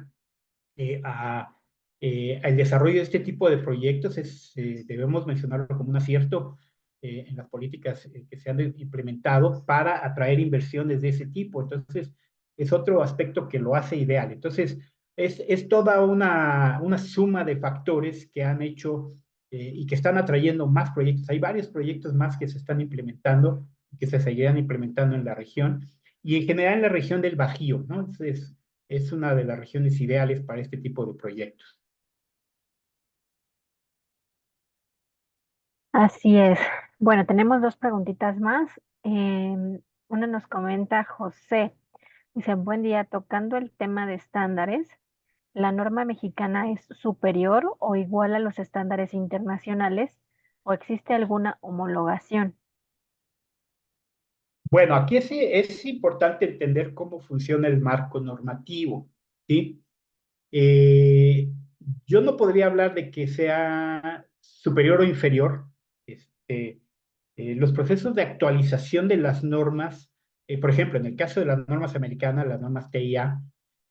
al desarrollo de este tipo de proyectos. Debemos mencionarlo como un acierto en las políticas que se han implementado para atraer inversiones de ese tipo. Entonces, es otro aspecto que lo hace ideal. Entonces, es toda una suma de factores que han hecho y que están atrayendo más proyectos. Hay varios proyectos más que se están implementando y que se seguirán implementando en la región y en general en la región del Bajío, ¿no? Entonces, es una de las regiones ideales para este tipo de proyectos. Así es. Bueno, tenemos dos preguntitas más. Una nos comenta José. Dice, buen día, tocando el tema de estándares, ¿la norma mexicana es superior o igual a los estándares internacionales o existe alguna homologación? Bueno, aquí es importante entender cómo funciona el marco normativo, ¿sí? Eh, yo no podría hablar de que sea superior o inferior. Este, los procesos de actualización de las normas, por ejemplo, en el caso de las normas americanas, las normas TIA,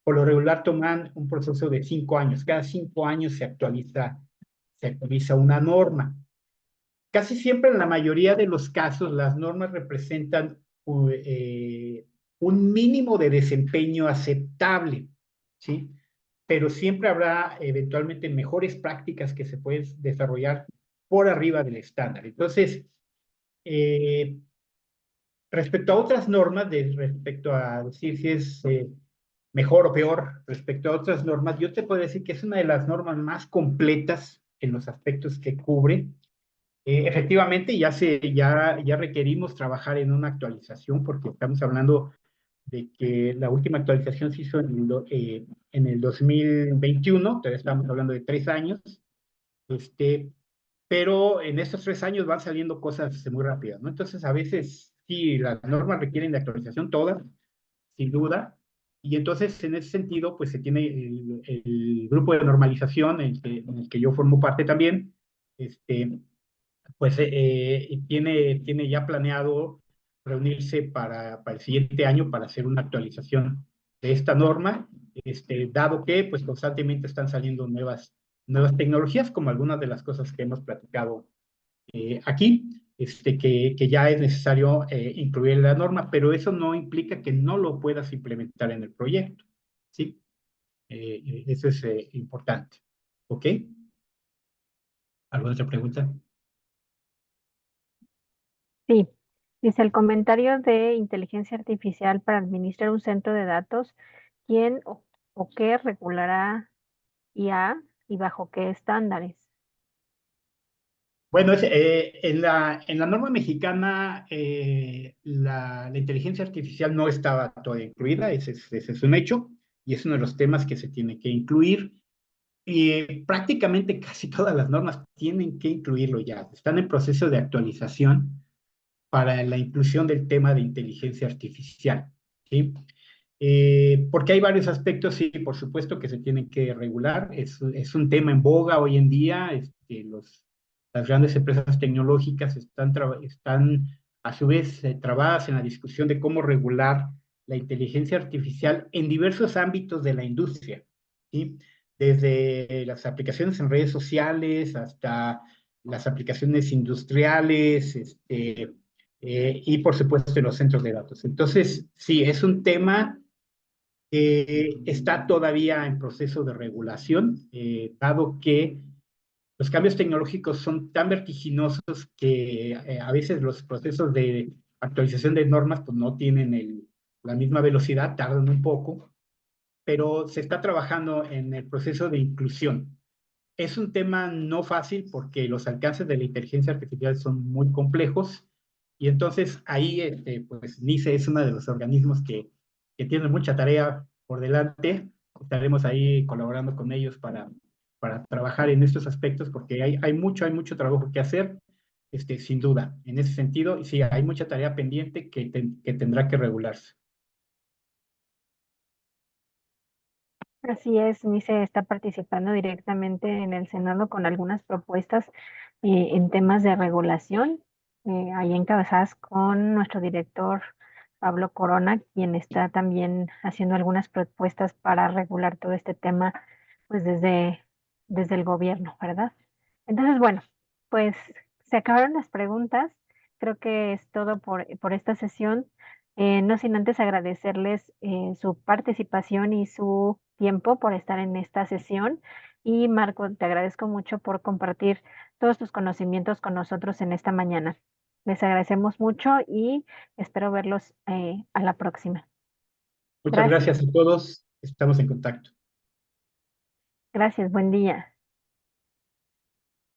por lo regular toman un proceso de 5 años. Cada 5 años se actualiza una norma. Casi siempre, en la mayoría de los casos, las normas representan un mínimo de desempeño aceptable, ¿sí? Pero siempre habrá eventualmente mejores prácticas que se pueden desarrollar por arriba del estándar. Entonces, eh, respecto a otras normas, respecto a decir si es mejor o peor, respecto a otras normas, yo te puedo decir que es una de las normas más completas en los aspectos que cubre. Efectivamente, ya requerimos trabajar en una actualización porque estamos hablando de que la última actualización se hizo en el 2021, todavía estamos hablando de 3 años, este, pero en estos 3 años van saliendo cosas muy rápidas, ¿no? Entonces, a veces sí, las normas requieren de actualización todas, sin duda, y entonces en ese sentido, pues se tiene el grupo de normalización en el que yo formo parte también, pues tiene ya planeado reunirse para el siguiente año para hacer una actualización de esta norma, dado que pues constantemente están saliendo nuevas tecnologías, como algunas de las cosas que hemos platicado aquí, que ya es necesario incluir en la norma, pero eso no implica que no lo puedas implementar en el proyecto, ¿sí? Eso es importante. ¿Ok? ¿Alguna otra pregunta? Sí. Dice el comentario de inteligencia artificial para administrar un centro de datos. ¿Quién o qué regulará IA y bajo qué estándares? Bueno, en la norma mexicana la inteligencia artificial no estaba toda incluida, ese es un hecho, y es uno de los temas que se tiene que incluir. Y prácticamente casi todas las normas tienen que incluirlo ya. Están en proceso de actualización para la inclusión del tema de inteligencia artificial, ¿sí? Porque hay varios aspectos, sí, por supuesto, que se tienen que regular. Es un tema en boga hoy en día. Las grandes empresas tecnológicas están a su vez trabadas en la discusión de cómo regular la inteligencia artificial en diversos ámbitos de la industria, ¿sí? Desde las aplicaciones en redes sociales hasta las aplicaciones industriales, y por supuesto en los centros de datos. Entonces, sí, es un tema que está todavía en proceso de regulación, dado que los cambios tecnológicos son tan vertiginosos que a veces los procesos de actualización de normas pues, no tienen la misma velocidad, tardan un poco, pero se está trabajando en el proceso de inclusión. Es un tema no fácil porque los alcances de la inteligencia artificial son muy complejos y entonces ahí pues NICE es uno de los organismos que tiene mucha tarea por delante. Estaremos ahí colaborando con ellos para trabajar en estos aspectos porque hay mucho trabajo que hacer, sin duda, en ese sentido. Y sí, hay mucha tarea pendiente que tendrá que regularse. Así es, NICE está participando directamente en el Senado con algunas propuestas en temas de regulación, ahí encabezadas con nuestro director Pablo Corona, quien está también haciendo algunas propuestas para regular todo este tema, pues desde el gobierno, ¿verdad? Entonces, bueno, pues se acabaron las preguntas. Creo que es todo por esta sesión. No sin antes agradecerles su participación y su tiempo por estar en esta sesión. Y Marco, te agradezco mucho por compartir todos tus conocimientos con nosotros en esta mañana. Les agradecemos mucho y espero verlos a la próxima. Muchas Gracias, gracias a todos. Estamos en contacto. gracias, buen día.